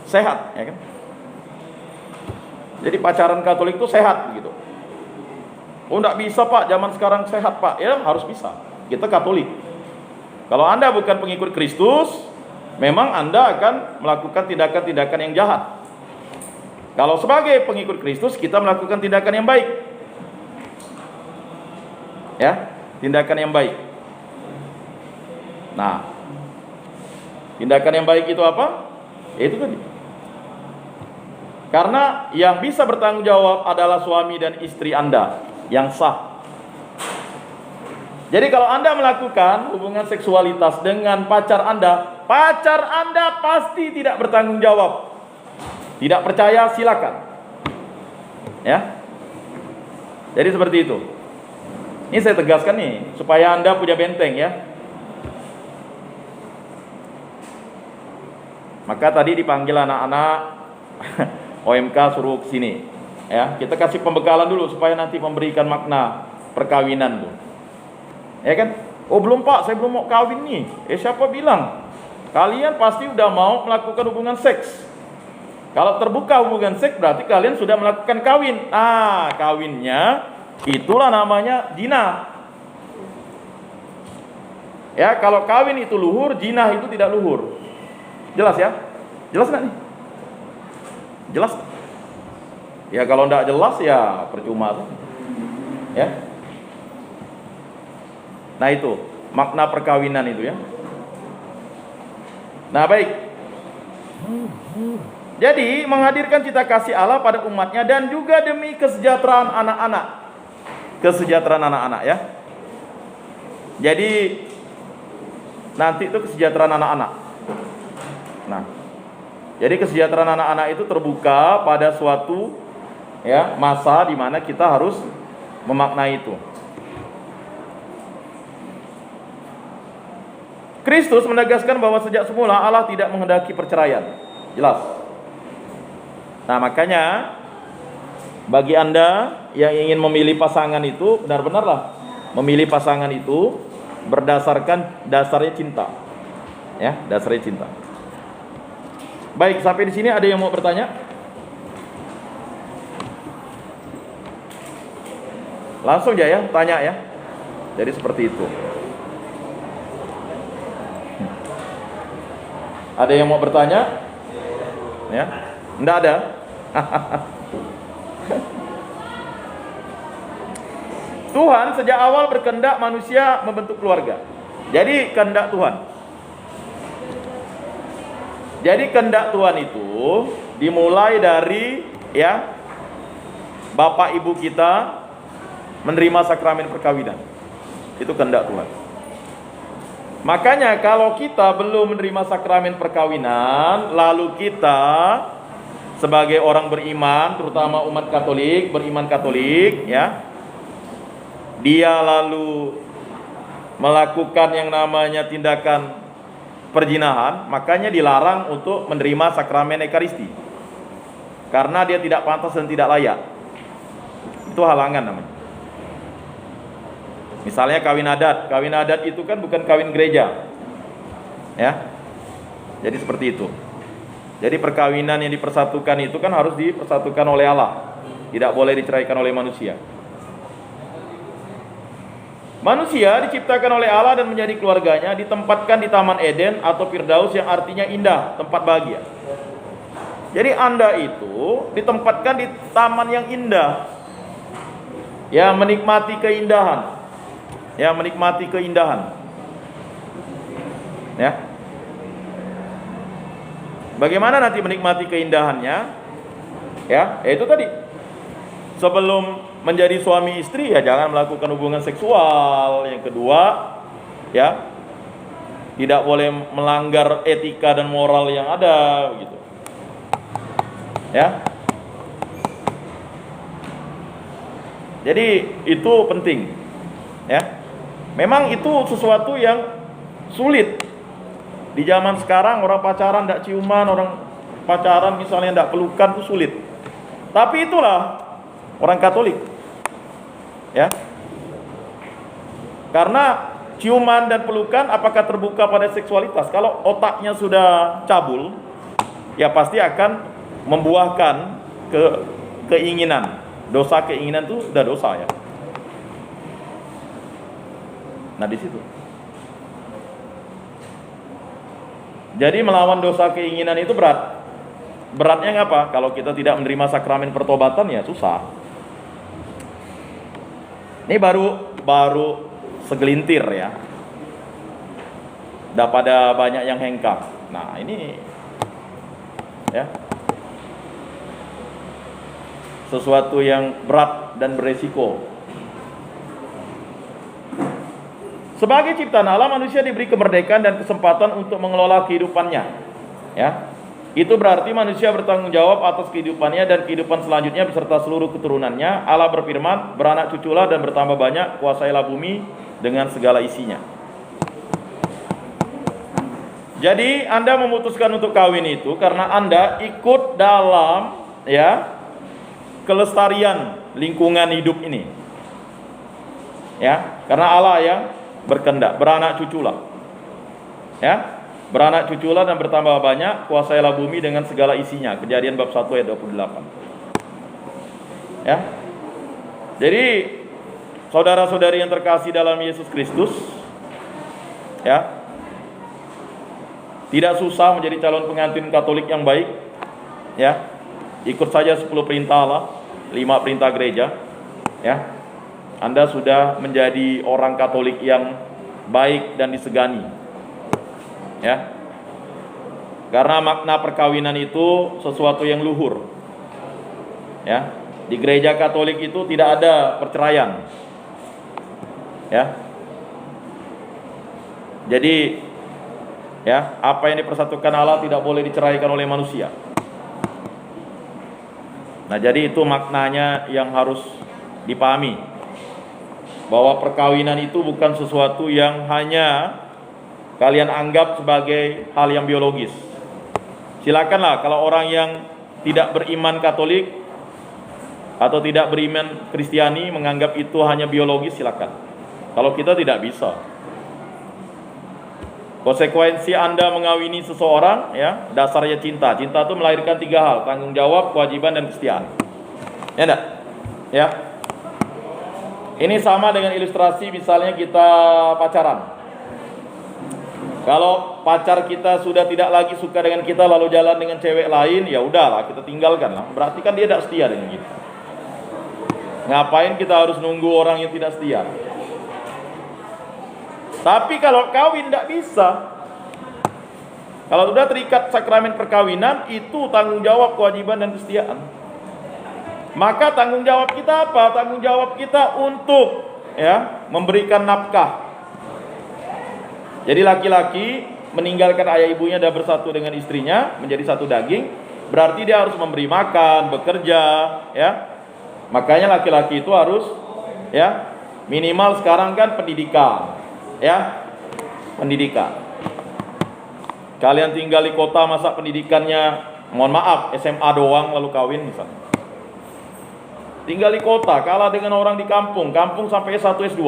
Sehat, ya kan? Jadi pacaran Katolik itu sehat begitu. Oh, enggak bisa Pak, zaman sekarang sehat Pak. Ya harus bisa. Kita Katolik. Kalau Anda bukan pengikut Kristus, memang Anda akan melakukan tindakan-tindakan yang jahat. Kalau sebagai pengikut Kristus, kita melakukan tindakan yang baik. Ya, tindakan yang baik. Nah, tindakan yang baik itu apa? Ya, itu tadi. Karena yang bisa bertanggung jawab adalah suami dan istri Anda yang sah. Jadi kalau Anda melakukan hubungan seksualitas dengan pacar Anda pasti tidak bertanggung jawab. Tidak percaya, silakan. Ya. Jadi seperti itu. Ini saya tegaskan nih, supaya Anda punya benteng, ya. Maka tadi dipanggil anak-anak OMK suruh ke sini, ya. Kita kasih pembekalan dulu supaya nanti memberikan makna perkawinan tuh. Ya kan? Oh belum Pak, saya belum mau kawin nih. Siapa bilang? Kalian pasti udah mau melakukan hubungan seks. Kalau terbuka hubungan seks berarti kalian sudah melakukan kawin. Kawinnya itulah namanya zina. Ya, kalau kawin itu luhur, zina itu tidak luhur. Jelas ya? Jelas nggak nih? Jelas? Ya kalau nggak jelas ya percuma tuh. Ya. Nah itu makna perkawinan itu ya. Nah baik. Jadi menghadirkan cita kasih Allah pada umatnya dan juga demi kesejahteraan anak-anak. Kesejahteraan anak-anak ya. Jadi nanti itu kesejahteraan anak-anak. Nah, jadi kesejahteraan anak-anak itu terbuka pada suatu ya masa di mana kita harus memaknai itu. Kristus menegaskan bahwa sejak semula Allah tidak menghendaki perceraian. Jelas. Nah, makanya bagi Anda yang ingin memilih pasangan itu, benar-benarlah memilih pasangan itu berdasarkan dasarnya cinta. Ya, dasarnya cinta. Baik, sampai di sini ada yang mau bertanya? Langsung aja ya, tanya ya. Jadi seperti itu. Ada yang mau bertanya? Ya, enggak ada. Tuhan sejak awal berkehendak manusia membentuk keluarga. Jadi kehendak Tuhan. Jadi kehendak Tuhan itu dimulai dari ya bapak ibu kita menerima sakramen perkawinan. Itu kehendak Tuhan. Makanya kalau kita belum menerima sakramen perkawinan, lalu kita sebagai orang beriman, terutama umat Katolik, beriman Katolik, ya, dia lalu melakukan yang namanya tindakan perzinahan, makanya dilarang untuk menerima sakramen Ekaristi, karena dia tidak pantas dan tidak layak. Itu halangan namanya. Misalnya kawin adat itu kan bukan kawin gereja, ya. Jadi seperti itu. Jadi perkawinan yang dipersatukan itu kan harus dipersatukan oleh Allah, tidak boleh diceraikan oleh manusia. Manusia diciptakan oleh Allah dan menjadi keluarganya, ditempatkan di Taman Eden atau Firdaus yang artinya indah, tempat bahagia. Jadi Anda itu ditempatkan di taman yang indah, ya, menikmati keindahan. Ya, menikmati keindahan. Ya. Bagaimana nanti menikmati keindahannya? Ya, itu tadi. Sebelum menjadi suami istri ya jangan melakukan hubungan seksual. Yang kedua, ya, tidak boleh melanggar etika dan moral yang ada, begitu. Ya. Jadi itu penting. Ya. Memang itu sesuatu yang sulit. Di zaman sekarang orang pacaran tidak ciuman, orang pacaran misalnya tidak pelukan itu sulit. Tapi itulah orang Katolik. Ya. Karena ciuman dan pelukan apakah terbuka pada seksualitas? Kalau otaknya sudah cabul, ya pasti akan membuahkan keinginan. Dosa keinginan itu sudah dosa ya. Nah di situ. Jadi melawan dosa keinginan itu berat. Beratnya ngapa? Kalau kita tidak menerima sakramen pertobatan ya susah. Ini baru segelintir ya. Daripada banyak yang hengkang. Nah ini ya sesuatu yang berat dan beresiko. Sebagai ciptaan Allah, manusia diberi kemerdekaan dan kesempatan untuk mengelola kehidupannya. Ya, itu berarti manusia bertanggung jawab atas kehidupannya dan kehidupan selanjutnya beserta seluruh keturunannya. Allah berfirman, beranak cuculah dan bertambah banyak, kuasailah bumi dengan segala isinya. Jadi Anda memutuskan untuk kawin itu karena Anda ikut dalam ya kelestarian lingkungan hidup ini. Ya, karena Allah yang berkehendak, beranak cuculah. Ya, beranak cuculah dan bertambah banyak, kuasailah bumi dengan segala isinya. Kejadian bab 1 ayat 28. Ya. Jadi saudara-saudari yang terkasih dalam Yesus Kristus, ya, tidak susah menjadi calon pengantin Katolik yang baik. Ya, ikut saja 10 perintah Allah, 5 perintah gereja. Ya, Anda sudah menjadi orang Katolik yang baik dan disegani. Ya. Karena makna perkawinan itu sesuatu yang luhur. Ya. Di gereja Katolik itu tidak ada perceraian. Ya. Jadi ya, apa yang dipersatukan Allah tidak boleh diceraikan oleh manusia. Nah, jadi itu maknanya yang harus dipahami. Bahwa perkawinan itu bukan sesuatu yang hanya kalian anggap sebagai hal yang biologis. Silakanlah kalau orang yang tidak beriman Katolik atau tidak beriman Kristiani menganggap itu hanya biologis, silakan. Kalau kita tidak bisa. Konsekuensi Anda mengawini seseorang, ya, dasarnya cinta. Cinta itu melahirkan 3 hal: tanggung jawab, kewajiban, dan kesetiaan. Ya enggak? Ya. Ini sama dengan ilustrasi misalnya kita pacaran. Kalau pacar kita sudah tidak lagi suka dengan kita lalu jalan dengan cewek lain, ya udahlah, kita tinggalkan lah. Berarti kan dia tidak setia dengan kita. Ngapain kita harus nunggu orang yang tidak setia? Tapi kalau kawin tidak bisa. Kalau sudah terikat sakramen perkawinan, itu tanggung jawab, kewajiban, dan kesetiaan. Maka tanggung jawab kita apa? Tanggung jawab kita untuk, ya, memberikan nafkah. Jadi laki-laki meninggalkan ayah ibunya dan bersatu dengan istrinya menjadi satu daging, berarti dia harus memberi makan, bekerja, ya. Makanya laki-laki itu harus, ya, minimal sekarang kan pendidikan, ya, pendidikan. Kalian tinggal di kota, masa pendidikannya, mohon maaf, SMA doang lalu kawin misalnya. Tinggal di kota, kalah dengan orang di kampung sampai S1 S2,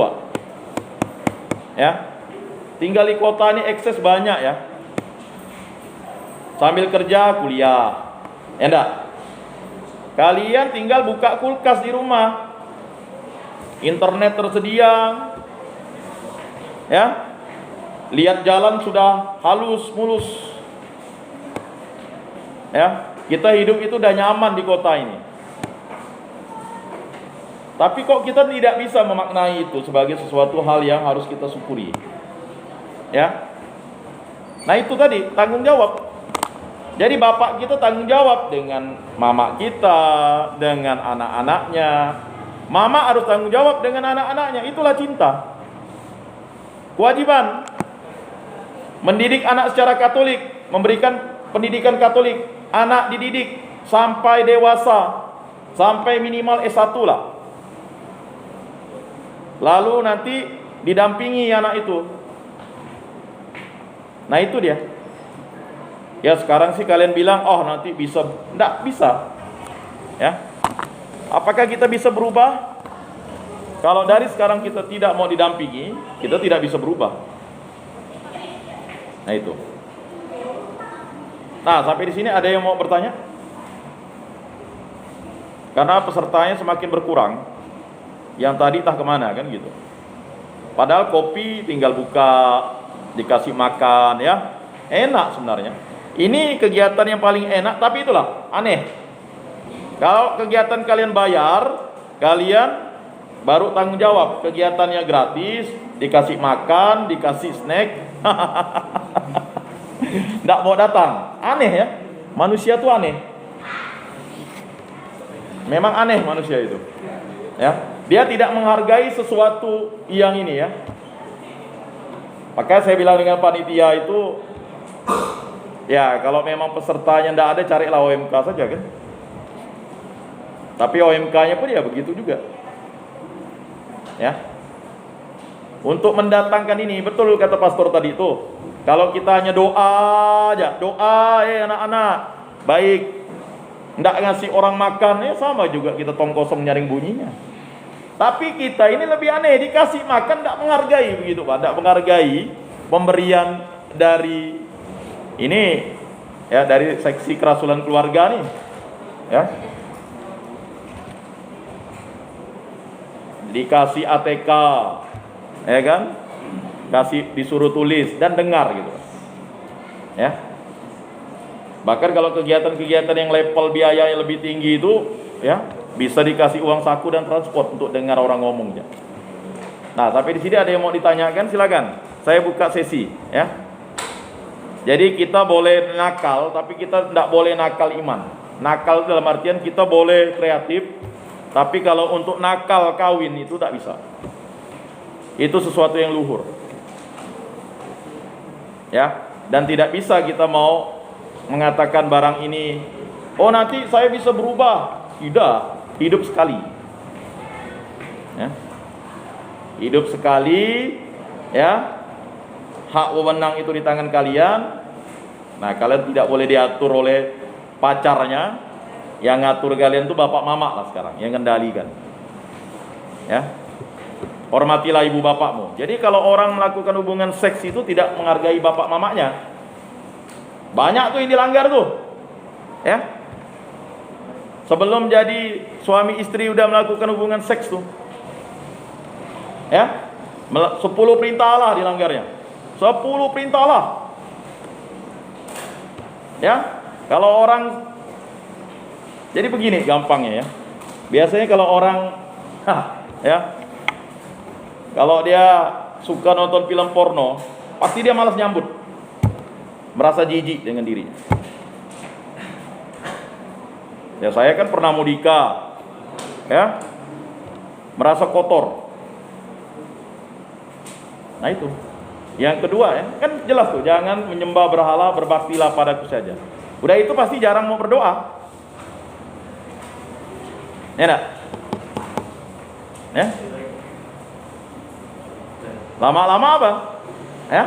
ya. Tinggal di kota ini akses banyak, ya. Sambil kerja, kuliah. Ya enggak? Kalian tinggal buka kulkas di rumah. Internet tersedia. Ya. Lihat jalan sudah halus, mulus. Ya, kita hidup itu udah nyaman di kota ini. Tapi kok kita tidak bisa memaknai itu sebagai sesuatu hal yang harus kita syukuri. Ya. Nah, itu tadi tanggung jawab. Jadi bapak kita tanggung jawab dengan mama kita, dengan anak-anaknya. Mama harus tanggung jawab dengan anak-anaknya. Itulah cinta. Kewajiban mendidik anak secara Katolik, memberikan pendidikan Katolik. Anak dididik sampai dewasa, sampai minimal S1 lah. Lalu nanti didampingi anak itu. Nah, itu dia. Ya, sekarang sih kalian bilang, oh nanti bisa. Enggak bisa. Ya. Apakah kita bisa berubah? Kalau dari sekarang kita tidak mau didampingi, kita tidak bisa berubah. Nah, itu. Nah, sampai di sini ada yang mau bertanya? Karena pesertanya semakin berkurang. Yang tadi entah kemana kan gitu. Padahal kopi tinggal buka, dikasih makan, ya, enak sebenarnya. Ini kegiatan yang paling enak, tapi itulah aneh. Kalau kegiatan kalian bayar, kalian baru tanggung jawab. Kegiatannya gratis, dikasih makan, dikasih snack, nggak mau datang. Aneh, ya, manusia tuh aneh. Memang aneh manusia itu, ya. Dia tidak menghargai sesuatu yang ini, ya. Maka saya bilang dengan panitia itu, ya, kalau memang pesertanya tidak ada, carilah OMK saja kan. Tapi OMK-nya pun ya begitu juga, ya. Untuk mendatangkan ini, betul kata pastor tadi itu. Kalau kita hanya doa aja, doa, anak-anak baik, tidak ngasih orang makan, ya sama juga kita tong kosong nyaring bunyinya. Tapi kita ini lebih aneh, dikasih makan tidak menghargai begitu, Pak. Tidak menghargai pemberian dari ini, ya, dari seksi kerasulan keluarga nih, ya. Dikasih ATK, ya kan? Kasih, disuruh tulis dan dengar gitu. Ya. Bahkan kalau kegiatan-kegiatan yang level biaya yang lebih tinggi itu, ya, bisa dikasih uang saku dan transport untuk dengar orang ngomongnya. Nah, tapi di sini ada yang mau ditanyakan, silakan. Saya buka sesi, ya. Jadi kita boleh nakal, tapi kita tidak boleh nakal iman. Nakal dalam artian kita boleh kreatif, tapi kalau untuk nakal kawin itu tak bisa. Itu sesuatu yang luhur, ya. Dan tidak bisa kita mau mengatakan barang ini, oh nanti saya bisa berubah. Tidak. Hidup sekali, ya. Hidup sekali, ya. hak wewenang itu di tangan kalian. Nah, kalian tidak boleh diatur oleh pacarnya. Yang ngatur kalian tuh bapak mama lah sekarang, yang kendalikan. Ya. Hormatilah ibu bapakmu. Jadi kalau orang melakukan hubungan seks itu tidak menghargai bapak mamanya. Banyak tuh yang dilanggar tuh. Ya. Sebelum jadi suami istri udah melakukan hubungan seks tuh. Ya. 10 perintah Allah dilanggarnya. 10 perintah Allah. Ya. Kalau orang, jadi begini gampangnya ya. Biasanya kalau orang ya, kalau dia suka nonton film porno, pasti dia malas nyambut. Merasa jijik dengan dirinya. Ya, saya kan pernah mudika. Ya. Merasa kotor. Nah itu. Yang kedua ya, kan jelas tuh, jangan menyembah berhala, berbaktilah padaku saja. Udah itu pasti jarang mau berdoa. Ya enggak? Ya? Lama-lama apa? Ya?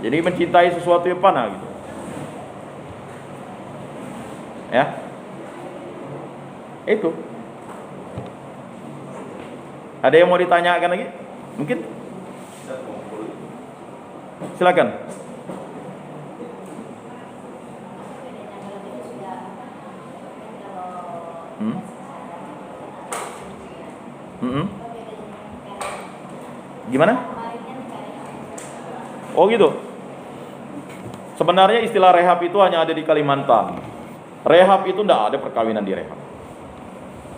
Jadi mencintai sesuatu yang panah gitu. Ya? Itu. Ada yang mau ditanyakan lagi? Mungkin? Silakan. Gimana? Oh gitu. Sebenarnya istilah rehab itu hanya ada di Kalimantan. Rehab itu tidak ada perkawinan di rehab.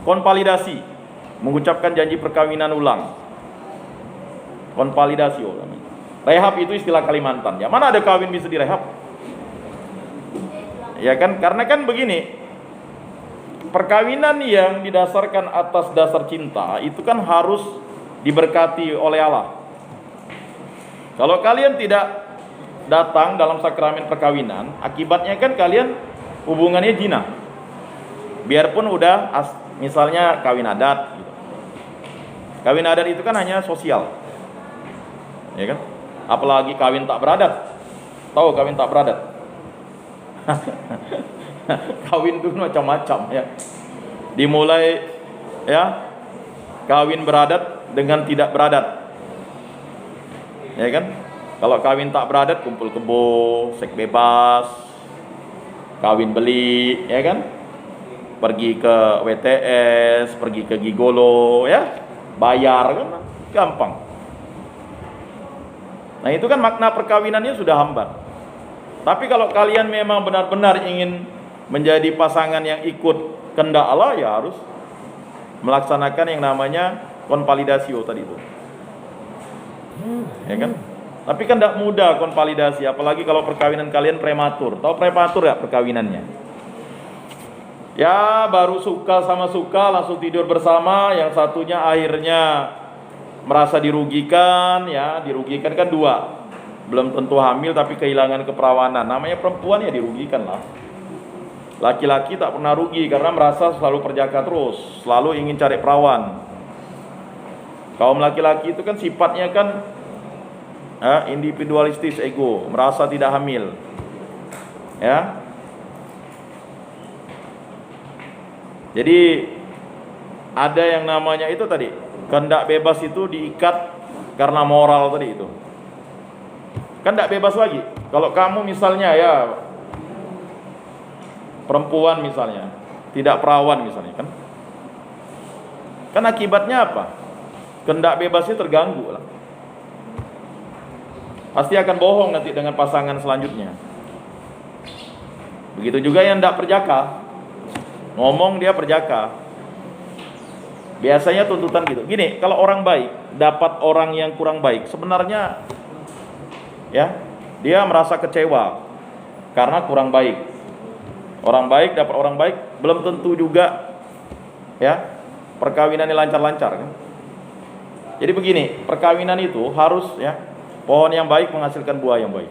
Konvalidasi, mengucapkan janji perkawinan ulang. Konvalidasi ulang. Rehab itu istilah Kalimantan. Ya mana ada kawin bisa direhab? Ya kan, karena kan begini. Perkawinan yang didasarkan atas dasar cinta itu kan harus diberkati oleh Allah. Kalau kalian tidak datang dalam sakramen perkawinan, akibatnya kan kalian hubungannya zina. Biarpun udah misalnya kawin adat gitu. Kawin adat itu kan hanya sosial. Ya kan? Apalagi kawin tak beradat. Tahu kawin tak beradat? Kawin itu macam-macam ya. Dimulai ya kawin beradat dengan tidak beradat. Ya kan? Kalau kawin tak beradat kumpul kebo, seks bebas, kawin beli, ya kan? Pergi ke WTS, pergi ke gigolo, ya. Bayar kan gampang. Nah, itu kan makna perkawinannya sudah hambar. Tapi kalau kalian memang benar-benar ingin menjadi pasangan yang ikut kehendak Allah, ya harus melaksanakan yang namanya konvalidasi tadi itu. Ya kan? Tapi kan tidak mudah konvalidasi, apalagi kalau perkawinan kalian prematur. Tahu prematur ya perkawinannya? Ya baru suka sama suka langsung tidur bersama, yang satunya akhirnya merasa dirugikan, ya dirugikan kan dua. Belum tentu hamil tapi kehilangan keperawanan. Namanya perempuan ya dirugikan lah. Laki-laki tak pernah rugi karena merasa selalu perjaka terus, selalu ingin cari perawan. Kaum laki-laki itu kan sifatnya kan individualistis, ego, merasa tidak hamil. Ya. Jadi ada yang namanya itu tadi, kehendak bebas itu diikat karena moral tadi itu. Kan tidak bebas lagi. Kalau kamu misalnya ya perempuan misalnya, tidak perawan misalnya kan. Kan akibatnya apa? Kehendak bebasnya terganggu lah. Pasti akan bohong nanti dengan pasangan selanjutnya. Begitu juga yang tidak perjaka. Ngomong dia perjaka. Biasanya tuntutan gitu. Gini, kalau orang baik dapat orang yang kurang baik, sebenarnya ya, dia merasa kecewa karena kurang baik. Orang baik dapat orang baik, belum tentu juga ya perkawinannya lancar-lancar kan. Jadi begini, perkawinan itu harus ya, pohon yang baik menghasilkan buah yang baik.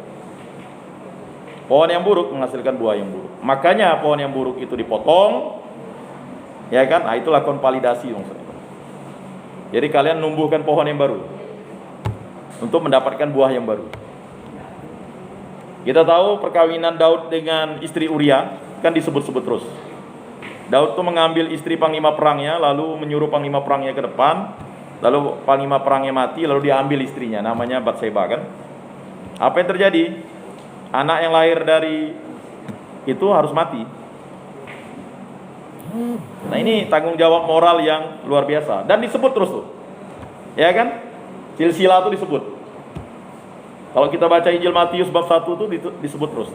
Pohon yang buruk menghasilkan buah yang buruk. Makanya pohon yang buruk itu dipotong, ya kan? Nah, itulah konvalidasi maksudnya. Jadi kalian numbuhkan pohon yang baru. untuk mendapatkan buah yang baru. Kita tahu perkawinan Daud dengan istri Uria kan disebut-sebut terus. Daud tuh mengambil istri panglima perangnya, lalu menyuruh panglima perangnya ke depan, lalu panglima perangnya mati, lalu diambil istrinya, namanya Batseba kan. Apa yang terjadi? Anak yang lahir dari itu harus mati. Nah ini tanggung jawab moral yang luar biasa. Dan disebut terus tuh, ya kan? Silsilah itu disebut. Kalau kita baca Injil Matius bab 1 tuh disebut terus.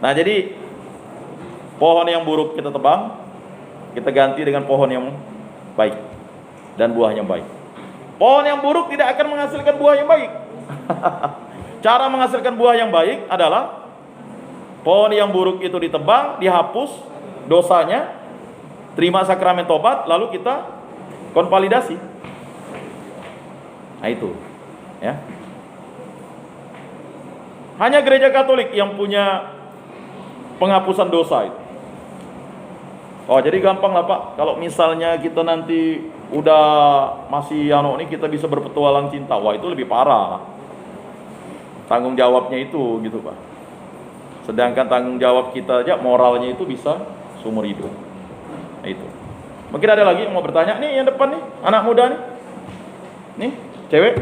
Nah jadi pohon yang buruk kita tebang, kita ganti dengan pohon yang baik dan buah yang baik. Pohon yang buruk tidak akan menghasilkan buah yang baik. Cara menghasilkan buah yang baik adalah pohon yang buruk itu ditebang, dihapus dosanya, terima sakramen tobat, lalu kita konvalidasi. Nah itu, ya. Hanya gereja Katolik yang punya penghapusan dosa itu. Oh jadi gampang lah Pak, kalau misalnya kita nanti udah masih ini kita bisa berpetualang cinta, wah itu lebih parah. Tanggung jawabnya itu gitu Pak. Sedangkan tanggung jawab kita aja moralnya itu bisa seumur hidup. Nah itu. Mungkin ada lagi yang mau bertanya nih yang depan nih, anak muda nih. Nih, cewek.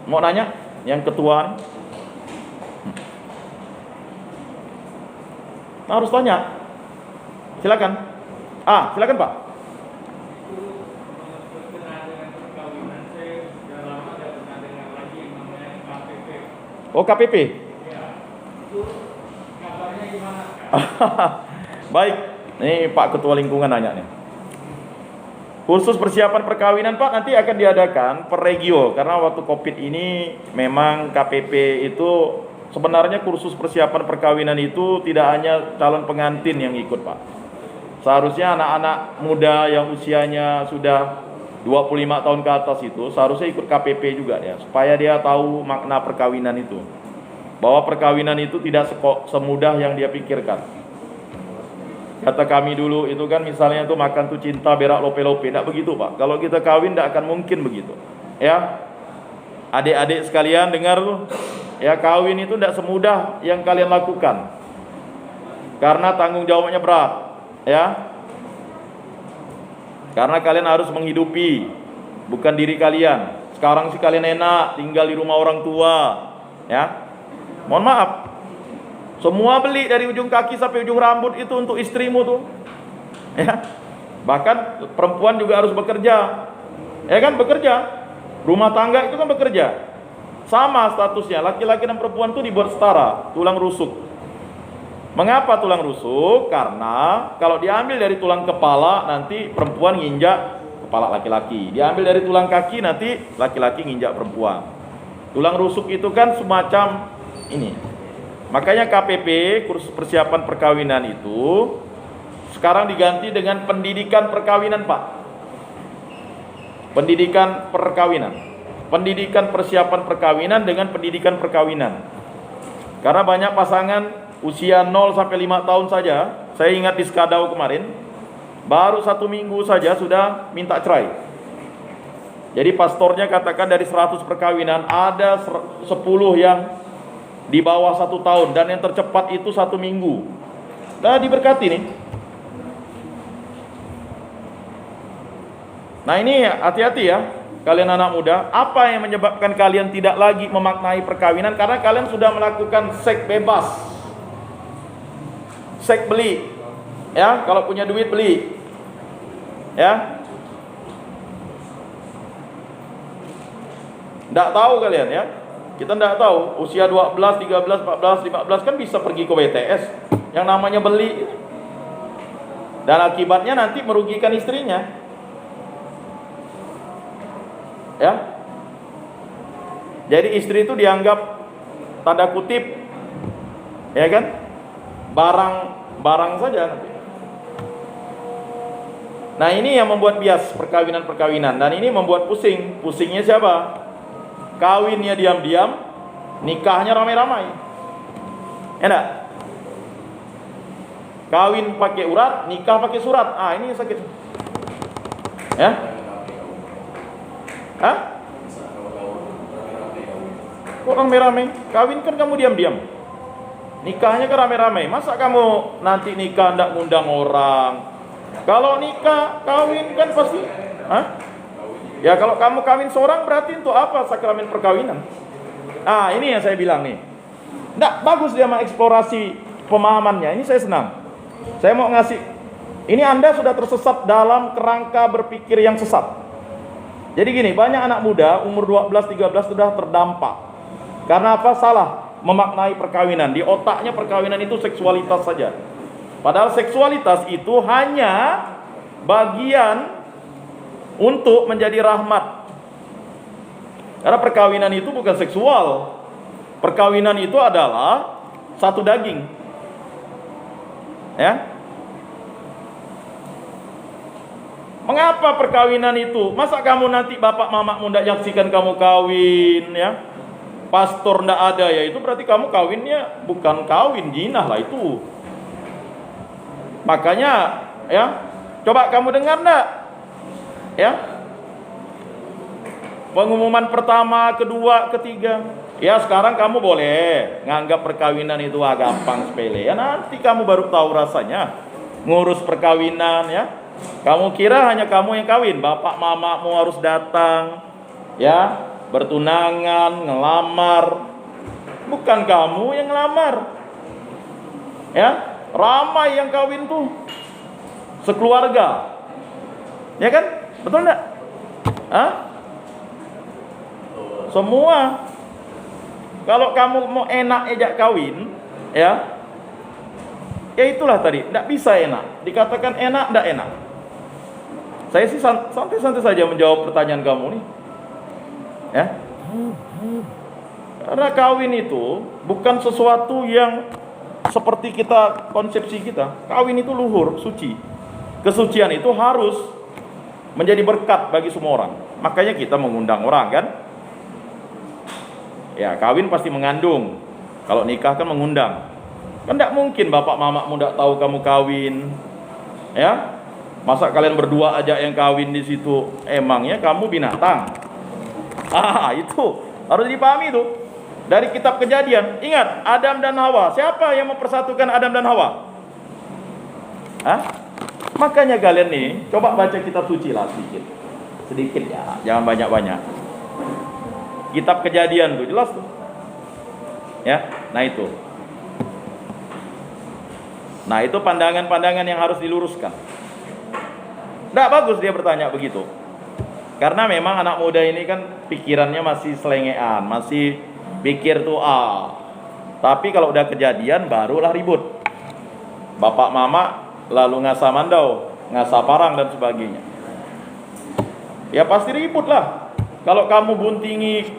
Mau nanya yang ketua nih. Nah, harus tanya. Silakan. Silakan Pak. Oh, KPP. Baik, ini Pak Ketua Lingkungan nanya nih. Kursus persiapan perkawinan Pak nanti akan diadakan per regio, karena waktu Covid ini memang KPP itu sebenarnya kursus persiapan perkawinan itu tidak hanya calon pengantin yang ikut Pak. Seharusnya anak-anak muda yang usianya sudah 25 tahun ke atas itu seharusnya ikut KPP juga ya, supaya dia tahu makna perkawinan itu. Bahwa perkawinan itu tidak semudah yang dia pikirkan. Kata kami dulu itu kan misalnya tuh makan tuh cinta berak lope-lope, tidak begitu Pak. Kalau kita kawin tidak akan mungkin begitu. Ya, adik-adik sekalian dengar tuh, ya kawin itu tidak semudah yang kalian lakukan. Karena tanggung jawabnya berat, ya. Karena kalian harus menghidupi, bukan diri kalian. Sekarang sih kalian enak tinggal di rumah orang tua, ya. Mohon maaf, semua beli dari ujung kaki sampai ujung rambut itu untuk istrimu tuh, ya. Bahkan perempuan juga harus bekerja, ya kan, bekerja. Rumah tangga itu kan bekerja. Sama statusnya, laki-laki dan perempuan tuh dibuat setara, tulang rusuk. Mengapa tulang rusuk? Karena kalau diambil dari tulang kepala, nanti perempuan nginjak kepala laki-laki. Diambil dari tulang kaki, nanti laki-laki nginjak perempuan. Tulang rusuk itu kan semacam ini. Makanya KPP, kursus persiapan perkawinan itu sekarang diganti dengan pendidikan perkawinan Pak. Pendidikan perkawinan. Pendidikan persiapan perkawinan dengan pendidikan perkawinan. Karena banyak pasangan usia 0 sampai 5 tahun saja. Saya ingat di Skadau kemarin, baru 1 minggu saja sudah minta cerai. Jadi pastornya katakan dari 100 perkawinan ada 10 yang di bawah 1 tahun, dan yang tercepat itu 1 minggu. Nah diberkati nih. Nah ini hati-hati ya kalian anak muda. Apa yang menyebabkan kalian tidak lagi memaknai perkawinan? Karena kalian sudah melakukan seks bebas, seks beli, ya. Kalau punya duit beli, ya. Tidak tahu kalian ya. Kita tidak tahu, usia 12, 13, 14, 15 kan bisa pergi ke WTS. Yang namanya beli. Dan akibatnya nanti merugikan istrinya. Ya. Jadi istri itu dianggap tanda kutip, ya kan, barang saja nanti. Nah ini yang membuat bias perkawinan-perkawinan. Dan ini membuat pusing. Pusingnya siapa? Kawinnya diam-diam, nikahnya ramai-ramai. Enak? Kawin pakai urat, nikah pakai surat. Ini sakit. Ya? Hah? Kok rame-rame? Kawin kan kamu diam-diam. Nikahnya kan rame-rame. Masa kamu nanti nikah ndak ngundang orang? Kalau nikah, kawin kan pasti. Hah? Ya kalau kamu kawin seorang berarti untuk apa sakramen perkawinan? Ah, ini yang saya bilang nih. Nggak bagus dia mengeksplorasi pemahamannya. Ini saya senang. Saya mau ngasih. Ini Anda sudah tersesat dalam kerangka berpikir yang sesat. Jadi gini, banyak anak muda umur 12-13 sudah terdampak. Karena apa? Salah memaknai perkawinan. Di otaknya perkawinan itu seksualitas saja. Padahal seksualitas itu hanya bagian untuk menjadi rahmat. Karena perkawinan itu bukan seksual. Perkawinan itu adalah satu daging. Ya. Mengapa perkawinan itu? Masa kamu nanti bapak mamamu ndak nyaksikan kamu kawin, ya? Pastor ndak ada, ya itu berarti kamu kawinnya bukan kawin, jinah lah itu. Makanya, ya, coba kamu dengar ndak? Ya, pengumuman pertama, kedua, ketiga. Ya sekarang kamu boleh nganggap perkawinan itu gampang sepele. Ya nanti kamu baru tahu rasanya ngurus perkawinan, ya. Kamu kira hanya kamu yang kawin, bapak mamamu harus datang, ya, bertunangan, ngelamar. Bukan kamu yang ngelamar, ya. Ramai yang kawin tuh sekeluarga, ya kan? Betul enggak? Hah? Semua. Kalau kamu mau enak ejak kawin, ya itulah tadi, enggak bisa enak. Dikatakan enak, enggak enak. Saya sih santai-santai saja menjawab pertanyaan kamu nih, ya. Karena kawin itu bukan sesuatu yang seperti kita konsepsi kita. Kawin itu luhur, suci. Kesucian itu harus menjadi berkat bagi semua orang. Makanya kita mengundang orang, kan? Ya, kawin pasti mengandung. Kalau nikah kan mengundang. Kan tidak mungkin bapak mamamu tidak tahu kamu kawin, ya? Masa kalian berdua aja yang kawin di situ? Emangnya kamu binatang? Itu harus dipahami itu. Dari kitab Kejadian, ingat Adam dan Hawa. Siapa yang mempersatukan Adam dan Hawa? Hah? Makanya kalian nih, coba baca kitab suci lah sedikit. Sedikit ya, jangan banyak-banyak. Kitab Kejadian tuh jelas tuh. Ya, nah itu. Nah, itu pandangan-pandangan yang harus diluruskan. Nggak bagus dia bertanya begitu. Karena memang anak muda ini kan pikirannya masih selengean, masih pikir tuh tapi kalau udah kejadian barulah ribut. Bapak mama lalu ngasah mandau, ngasah parang dan sebagainya. Ya pasti ribut lah. Kalau kamu buntingi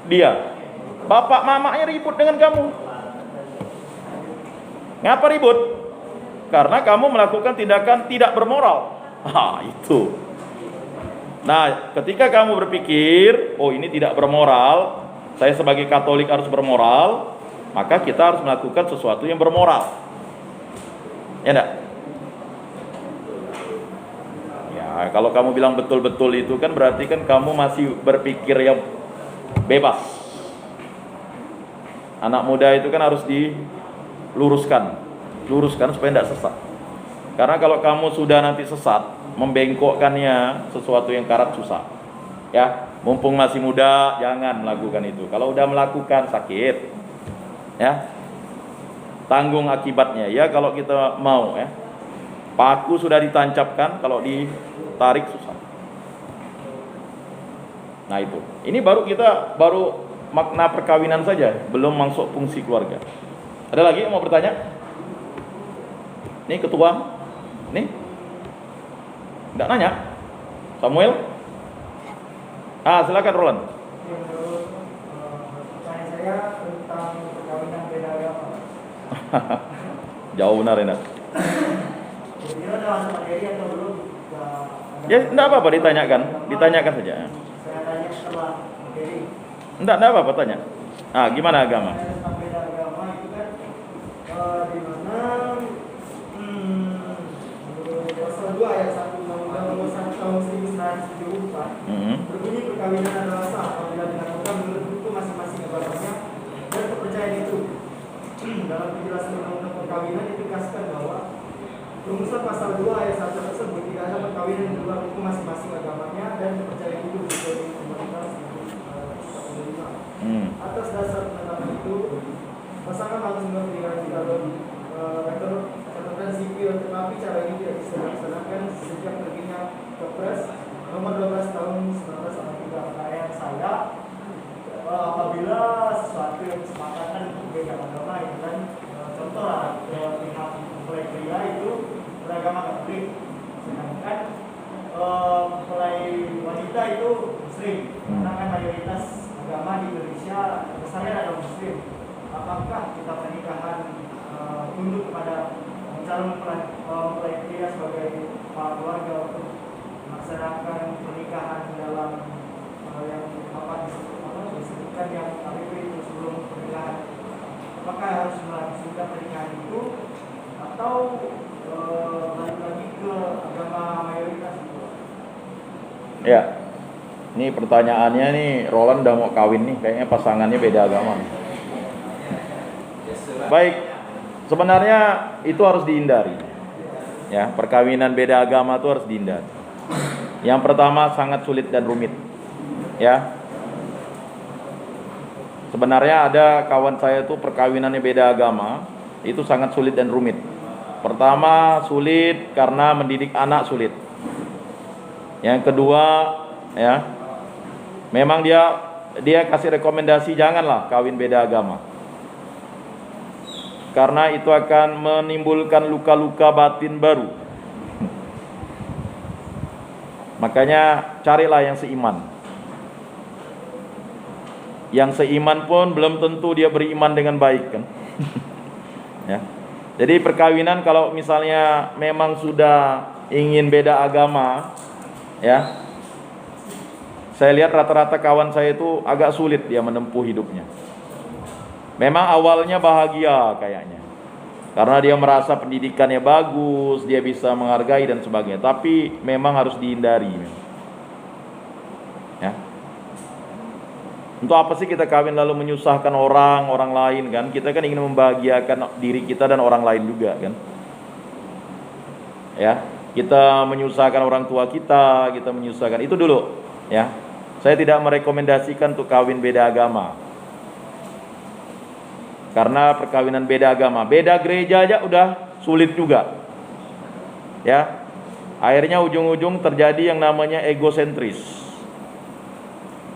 dia, bapak mamanya ribut dengan kamu. Ngapa ribut? Karena kamu melakukan tindakan tidak bermoral. Itu. Nah, ketika kamu berpikir, oh ini tidak bermoral, saya sebagai Katolik harus bermoral, maka kita harus melakukan sesuatu yang bermoral. Ya enggak? Ya, kalau kamu bilang betul-betul itu kan berarti kan kamu masih berpikir yang bebas. Anak muda itu kan harus diluruskan supaya tidak sesat. Karena kalau kamu sudah nanti sesat, membengkokkannya sesuatu yang karat susah. Ya, mumpung masih muda jangan melakukan itu. Kalau udah melakukan sakit, ya tanggung akibatnya. Ya kalau kita mau, ya paku sudah ditancapkan, kalau ditarik susah. Nah itu. Ini baru makna perkawinan saja, belum masuk fungsi keluarga. Ada lagi yang mau bertanya? Nih ketua, nih nggak nanya, Samuel? Silakan Roland. Pertanyaan saya tentang perkawinan beda agama. Jauh benar Renat. Kira-kira udah masuk materi atau belum? Ya, enggak apa-apa ditanyakan saja. Saya tanya setelah materi. Enggak apa-apa tanya. Gimana agama? Tentang beda agama itu kan di mana pasal 2 ayat 1 Undang-Undang Nomor 1 Tahun 1974 berbunyi perkawinan perkawinan adalah sah apabila dilakukan menurut hukum masing-masing agamanya dan kepercayaan itu. Dalam penjelasan undang-undang perkawinan ditegaskan bahwa rumusan pasal 2 ayat 1 tersebut tidak ada perkawinan di luar hukum masing-masing agamanya dan kepercayaan itu menjadi komunitas atas dasar penetapan itu pasangan harus memiliki dalam rekor catatan sipil, tetapi cara ini tidak bisa dilaksanakan sejak terbitnya Kepres nomor 12 tahun 1983. Pertanyaan saya, apabila sesuatu yang kesepakatan untuk beda agama itu kan contoh lah pihak mempelai pria itu beragama Katolik, sedangkan mempelai wanita itu Muslim, karena kan mayoritas agama di Indonesia besarnya adalah Muslim. Apakah kita pernikahan tunduk kepada calon mempelai pria sebagai kepala keluarga untuk melaksanakan pernikahan dalam yang disebutkan yang KPP itu sebelum pernikahan? Apakah harus melangsungkan pernikahan itu atau balik lagi ke agama mayoritas? Ya, ini pertanyaannya nih, Roland udah mau kawin nih, kayaknya pasangannya beda agama nih. Baik, sebenarnya itu harus dihindari. Ya, perkawinan beda agama itu harus dihindari. Yang pertama sangat sulit dan rumit. Ya. Sebenarnya ada kawan saya itu perkawinannya beda agama, itu sangat sulit dan rumit. Pertama, sulit karena mendidik anak sulit. Yang kedua, ya, memang dia kasih rekomendasi janganlah kawin beda agama, karena itu akan menimbulkan luka-luka batin baru. Makanya carilah yang seiman. Yang seiman pun belum tentu dia beriman dengan baik kan. Ya. Jadi perkawinan kalau misalnya memang sudah ingin beda agama, ya, saya lihat rata-rata kawan saya itu agak sulit dia menempuh hidupnya. Memang awalnya bahagia kayaknya, karena dia merasa pendidikannya bagus, dia bisa menghargai dan sebagainya. Tapi memang harus dihindari. Ya. Untuk apa sih kita kawin lalu menyusahkan orang lain kan? Kita kan ingin membahagiakan diri kita dan orang lain juga kan? Ya, kita menyusahkan orang tua kita menyusahkan itu dulu. Ya, saya tidak merekomendasikan untuk kawin beda agama. Karena perkawinan beda agama, beda gereja aja udah sulit juga. Ya. Akhirnya ujung-ujung terjadi yang namanya egosentris.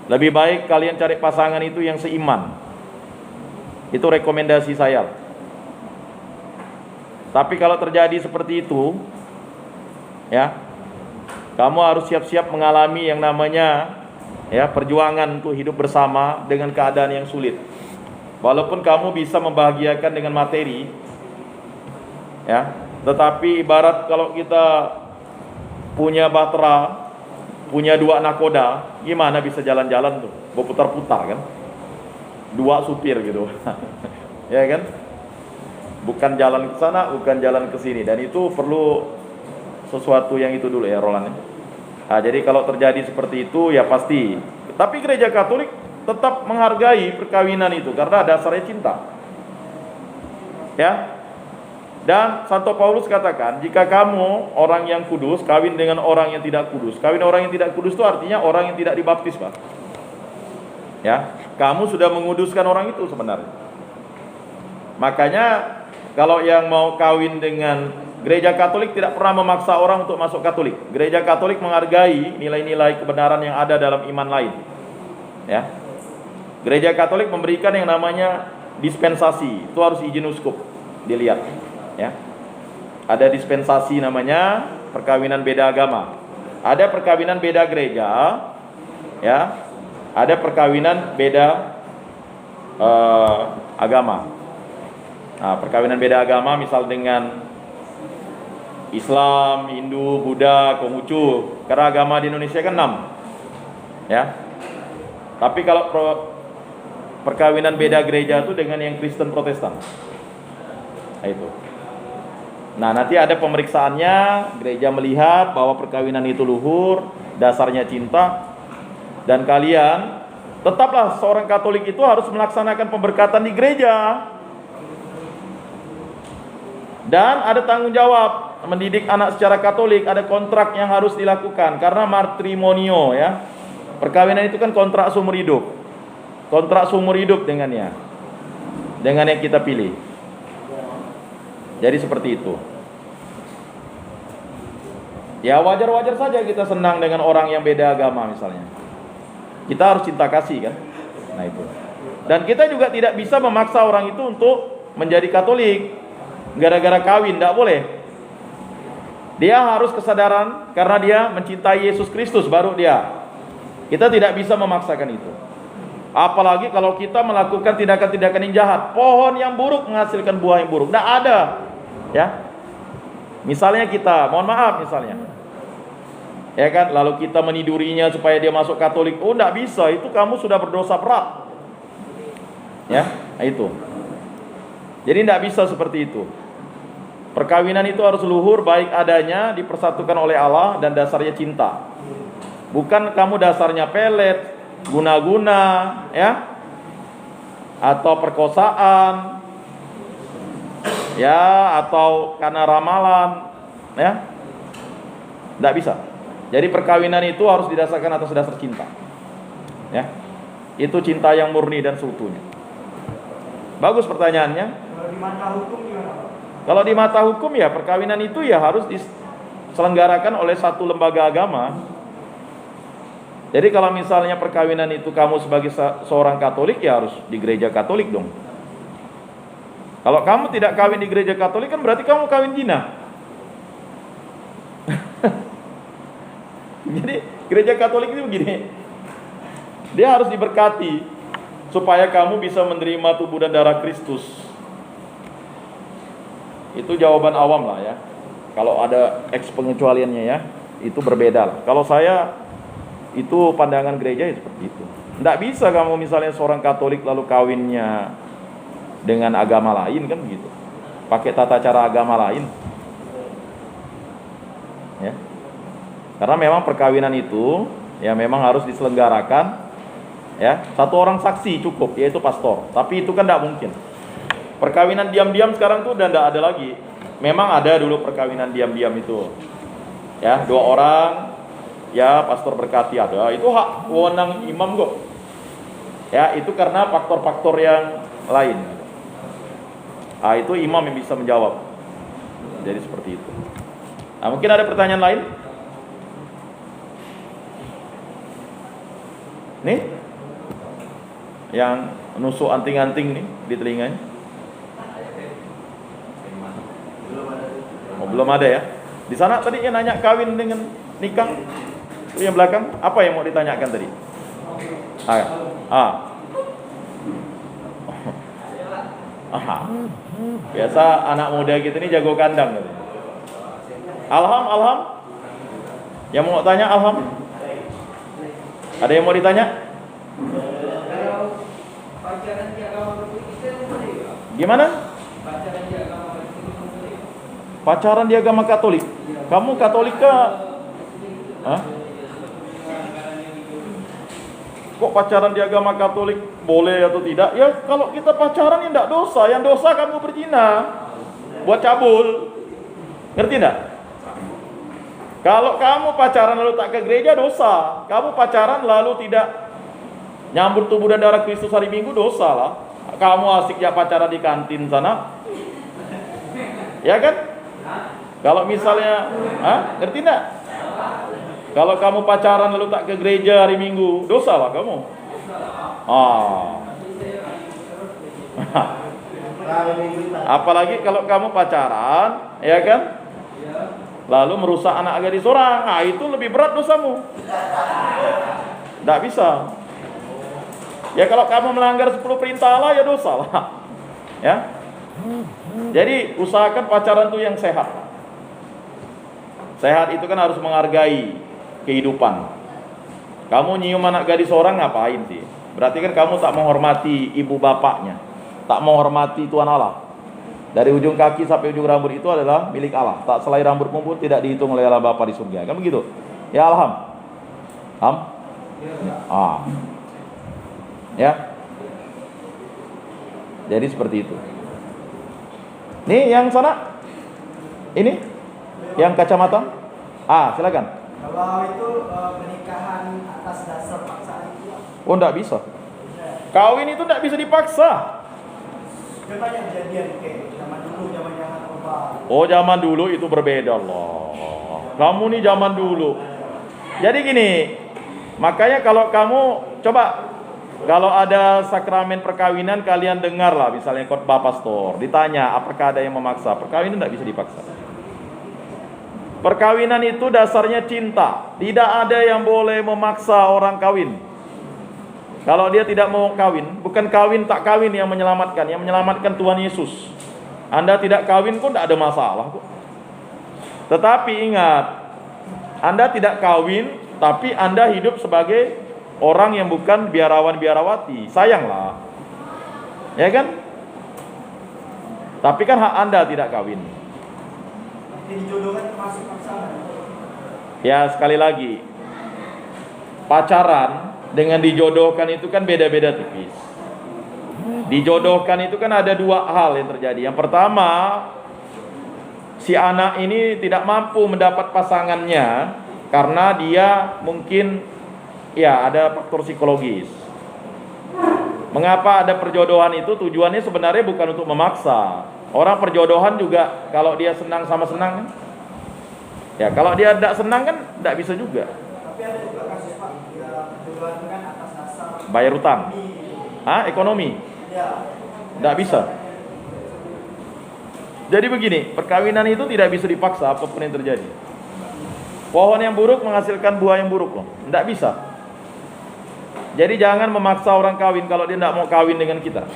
Lebih baik kalian cari pasangan itu yang seiman. Itu rekomendasi saya. Tapi kalau terjadi seperti itu, ya, kamu harus siap-siap mengalami yang namanya ya perjuangan untuk hidup bersama dengan keadaan yang sulit. Walaupun kamu bisa membahagiakan dengan materi, ya, tetapi ibarat kalau kita punya bahtera, punya dua nakoda, gimana bisa jalan-jalan tuh, berputar-putar kan, dua supir gitu, ya kan, bukan jalan ke sana, bukan jalan ke sini, dan itu perlu sesuatu yang itu dulu ya Roland. Nah, jadi kalau terjadi seperti itu ya pasti. Tapi gereja Katolik tetap menghargai perkawinan itu karena dasarnya cinta. Ya. Dan Santo Paulus katakan, jika kamu orang yang kudus kawin dengan orang yang tidak kudus. Kawin orang yang tidak kudus itu artinya orang yang tidak dibaptis, Pak. Ya, kamu sudah menguduskan orang itu sebenarnya. Makanya kalau yang mau kawin dengan gereja Katolik tidak pernah memaksa orang untuk masuk Katolik. Gereja Katolik menghargai nilai-nilai kebenaran yang ada dalam iman lain. Ya. Gereja Katolik memberikan yang namanya dispensasi. Itu harus izin uskup dilihat. Ya. Ada dispensasi namanya perkawinan beda agama. Ada perkawinan beda gereja, ya. Ada perkawinan beda agama. Nah, perkawinan beda agama misal dengan Islam, Hindu, Buddha, Konghucu. Karena agama di Indonesia kan 6. Ya. Tapi kalau perkawinan beda gereja itu dengan yang Kristen Protestan. Nah, itu. Nah, nanti ada pemeriksaannya, gereja melihat bahwa perkawinan itu luhur, dasarnya cinta. Dan kalian tetaplah seorang Katolik itu harus melaksanakan pemberkatan di gereja. Dan ada tanggung jawab mendidik anak secara Katolik, ada kontrak yang harus dilakukan karena matrimonio ya. Perkawinan itu kan kontrak seumur hidup. Kontrak seumur hidup dengannya. Dengan yang kita pilih. Jadi seperti itu. Ya wajar-wajar saja kita senang dengan orang yang beda agama misalnya. Kita harus cinta kasih kan. Nah itu. Dan kita juga tidak bisa memaksa orang itu untuk menjadi Katolik gara-gara kawin, tidak boleh. Dia harus kesadaran karena dia mencintai Yesus Kristus baru dia. Kita tidak bisa memaksakan itu. Apalagi kalau kita melakukan tindakan-tindakan yang jahat. Pohon yang buruk menghasilkan buah yang buruk. Tidak ada. Ya. Misalnya kita, mohon maaf misalnya. Ya kan, lalu kita menidurinya supaya dia masuk Katolik. Oh, tidak bisa, itu kamu sudah berdosa berat. Ya, itu. Jadi tidak bisa seperti itu. Perkawinan itu harus luhur, baik adanya, dipersatukan oleh Allah dan dasarnya cinta. Bukan kamu dasarnya pelet, guna-guna, ya, atau perkosaan, ya, atau karena ramalan, ya, tidak bisa. Jadi perkawinan itu harus didasarkan atas dasar cinta, ya, itu cinta yang murni dan seutuhnya. Bagus pertanyaannya. Kalau di mata hukum gimana, Pak? Kalau di mata hukum ya perkawinan itu ya harus diselenggarakan oleh satu lembaga agama. Jadi kalau misalnya perkawinan itu kamu sebagai seorang Katolik ya harus di gereja Katolik dong. Kalau kamu tidak kawin di gereja Katolik kan berarti kamu kawin zina. Jadi gereja Katolik itu begini, dia harus diberkati supaya kamu bisa menerima tubuh dan darah Kristus. Itu jawaban awam lah ya. Kalau ada eks pengecualiannya ya, itu berbeda lah. Kalau saya itu pandangan gereja ya seperti itu. Tidak bisa kamu misalnya seorang Katolik lalu kawinnya dengan agama lain kan begitu. Pakai tata cara agama lain. Ya. Karena memang perkawinan itu ya memang harus diselenggarakan ya, satu orang saksi cukup yaitu pastor. Tapi itu kan tidak mungkin. Perkawinan diam-diam sekarang tuh udah tidak ada lagi. Memang ada dulu perkawinan diam-diam itu. Ya, 2 orang ya pastor berkati ada. Itu hak wewenang imam kok. Ya, itu karena faktor-faktor yang lain. Ah, itu imam yang bisa menjawab. Jadi seperti itu. Nah, mungkin ada pertanyaan lain? Nih, yang nusuk anting-anting nih di telinganya. Oh, belum ada ya. Di sana tadi yang nanya kawin dengan nikah. Itu yang belakang, apa yang mau ditanyakan tadi? Biasa anak muda gitu nih jago kandang gitu. Alham. Yang mau tanya alham? Ada yang mau ditanya? Gimana? Pacaran di agama Katolik. Kamu Katolik kah? Hah? Kok pacaran di agama Katolik boleh atau tidak? Ya kalau kita pacaran ya tidak dosa. Yang dosa kamu berzina, buat cabul. Ngerti tidak? Kalau kamu pacaran lalu tak ke gereja dosa. Kamu pacaran lalu tidak nyambut tubuh dan darah Kristus hari Minggu dosa lah. Kamu asik ya pacaran di kantin sana. Ya kan? Kalau misalnya, ngerti enggak? Kalau kamu pacaran lalu tak ke gereja hari Minggu, dosa lah kamu. Apalagi kalau kamu pacaran, ya kan? Lalu merusak anak gadis orang, itu lebih berat dosamu. Tidak bisa. Ya kalau kamu melanggar 10 perintah Allah ya dosa lah. Ya. Jadi usahakan pacaran itu yang sehat. Sehat itu kan harus menghargai kehidupan. Kamu nyium anak gadis orang ngapain sih? Berarti kan kamu tak menghormati ibu bapaknya, tak menghormati Tuhan Allah. Dari ujung kaki sampai ujung rambut itu adalah milik Allah. Tak selai rambutmu pun tidak dihitung oleh Allah Bapa di surga. Kan begitu? Ya alham. Ya. Jadi seperti itu. Nih yang sana. Ini yang kacamata. Silakan. Kalau itu pernikahan atas dasar paksaan itu. Oh, enggak bisa. Kawin itu enggak bisa dipaksa. Kan banyak kejadian kayak zaman dulu, zaman-zaman Orba. Oh, zaman dulu itu berbeda Allah. Kamu nih zaman dulu. Jadi gini, makanya kalau kamu coba, kalau ada sakramen perkawinan, kalian dengarlah misalnya khotbah pastor, ditanya apakah ada yang memaksa. Perkawinan tidak bisa dipaksa. Perkawinan itu dasarnya cinta. Tidak ada yang boleh memaksa orang kawin. Kalau dia tidak mau kawin, bukan kawin tak kawin yang menyelamatkan. Yang menyelamatkan Tuhan Yesus. Anda tidak kawin pun tidak ada masalah kok. Tetapi ingat, Anda tidak kawin, tapi Anda hidup sebagai orang yang bukan biarawan-biarawati. Sayanglah. Ya kan? Tapi kan hak Anda tidak kawin. Dijodohkan termasuk paksaan. Ya, sekali lagi, pacaran dengan dijodohkan itu kan beda-beda tipis. Dijodohkan itu kan ada dua hal yang terjadi. Yang pertama, si anak ini tidak mampu mendapat pasangannya karena dia mungkin ya ada faktor psikologis. Mengapa ada perjodohan itu? Tujuannya sebenarnya bukan untuk memaksa. Orang perjodohan juga kalau dia senang sama senang kan? Ya, kalau dia tidak senang kan tidak bisa juga. Tapi ada juga kasus Pak, perjodohan kan atas dasar Bayar utang. Ekonomi. Ya. Tidak bisa. Jadi begini, perkawinan itu tidak bisa dipaksa apapun yang terjadi. Pohon yang buruk menghasilkan buah yang buruk loh. Tidak bisa. Jadi jangan memaksa orang kawin kalau dia tidak mau kawin dengan kita.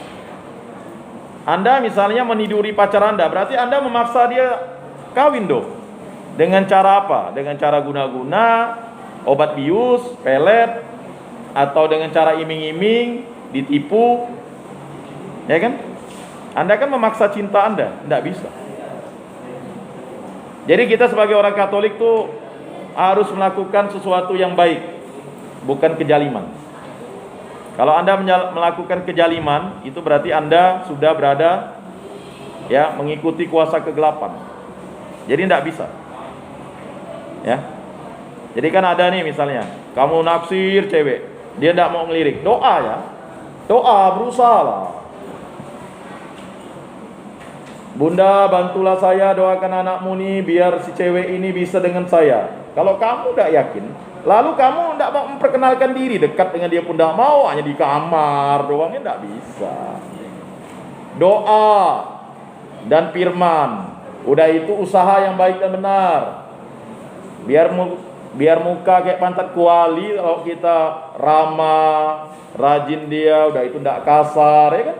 Anda misalnya meniduri pacar Anda, berarti Anda memaksa dia kawin dong. Dengan cara apa? Dengan cara guna-guna, obat bius, pelet, atau dengan cara iming-iming, ditipu. Ya kan? Anda kan memaksa cinta Anda, tidak bisa. Jadi kita sebagai orang Katolik tuh harus melakukan sesuatu yang baik, bukan kejaliman. Kalau Anda melakukan kejaliman, itu berarti Anda sudah berada ya mengikuti kuasa kegelapan. Jadi tidak bisa. Ya. Jadi kan ada nih misalnya, kamu naksir cewek, dia tidak mau ngelirik, doa ya. Doa, berusaha lah. Bunda, bantulah saya, doakan anakmu nih biar si cewek ini bisa dengan saya. Kalau kamu tidak yakin, lalu kamu tidak mau memperkenalkan diri dekat dengan dia pun tidak mau, hanya di kamar doangnya tidak bisa. Doa dan firman, udah itu usaha yang baik dan benar. Biar muka kayak pantat kuali, kalau kita ramah, rajin dia, udah itu tidak kasar, ya kan?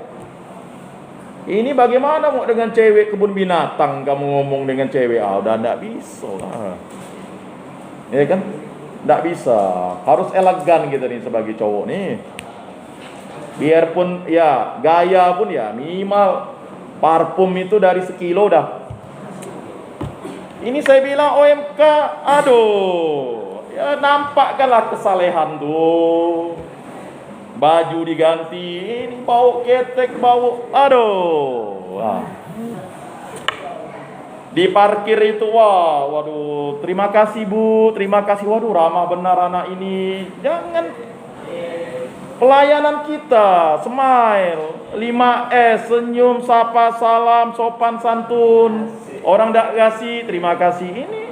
Ini bagaimana mau dengan cewek kebun binatang kamu ngomong dengan cewek? Udah tidak bisa lah. Ya kan? Tidak bisa. Harus elegan gitu nih sebagai cowok nih. Biarpun ya gaya pun ya minimal parfum itu dari sekilo dah. Ini saya bilang OMK, aduh, ya nampakkanlah kesalehan tuh. Baju diganti, ini bau ketek, bau, aduh. Di parkir itu, waduh, terima kasih Bu, terima kasih, waduh, ramah benar anak ini. Jangan, pelayanan kita, smile, 5S, senyum, sapa, salam, sopan, santun. Orang tak kasih, terima kasih. Ini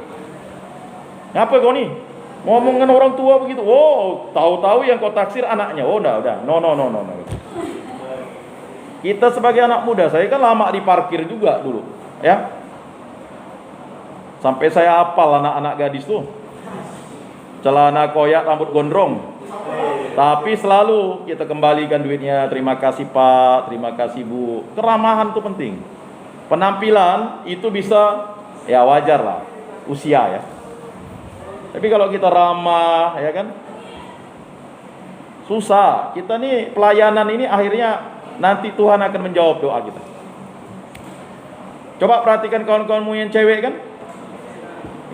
ngapa kau nih? Ngomong dengan orang tua begitu. Oh, tahu-tahu yang kau taksir anaknya. Oh, udah. No. Kita sebagai anak muda, saya kan lama di parkir juga dulu, ya. Sampai saya hafal anak-anak gadis tuh. Celana koyak, rambut gondrong. Tapi selalu kita kembalikan duitnya. Terima kasih Pak, terima kasih Bu. Keramahan tuh penting. Penampilan itu bisa, ya wajar lah, usia ya. Tapi kalau kita ramah, ya kan, susah. Kita nih pelayanan ini akhirnya nanti Tuhan akan menjawab doa kita. Coba perhatikan kawan-kawanmu yang cewek kan,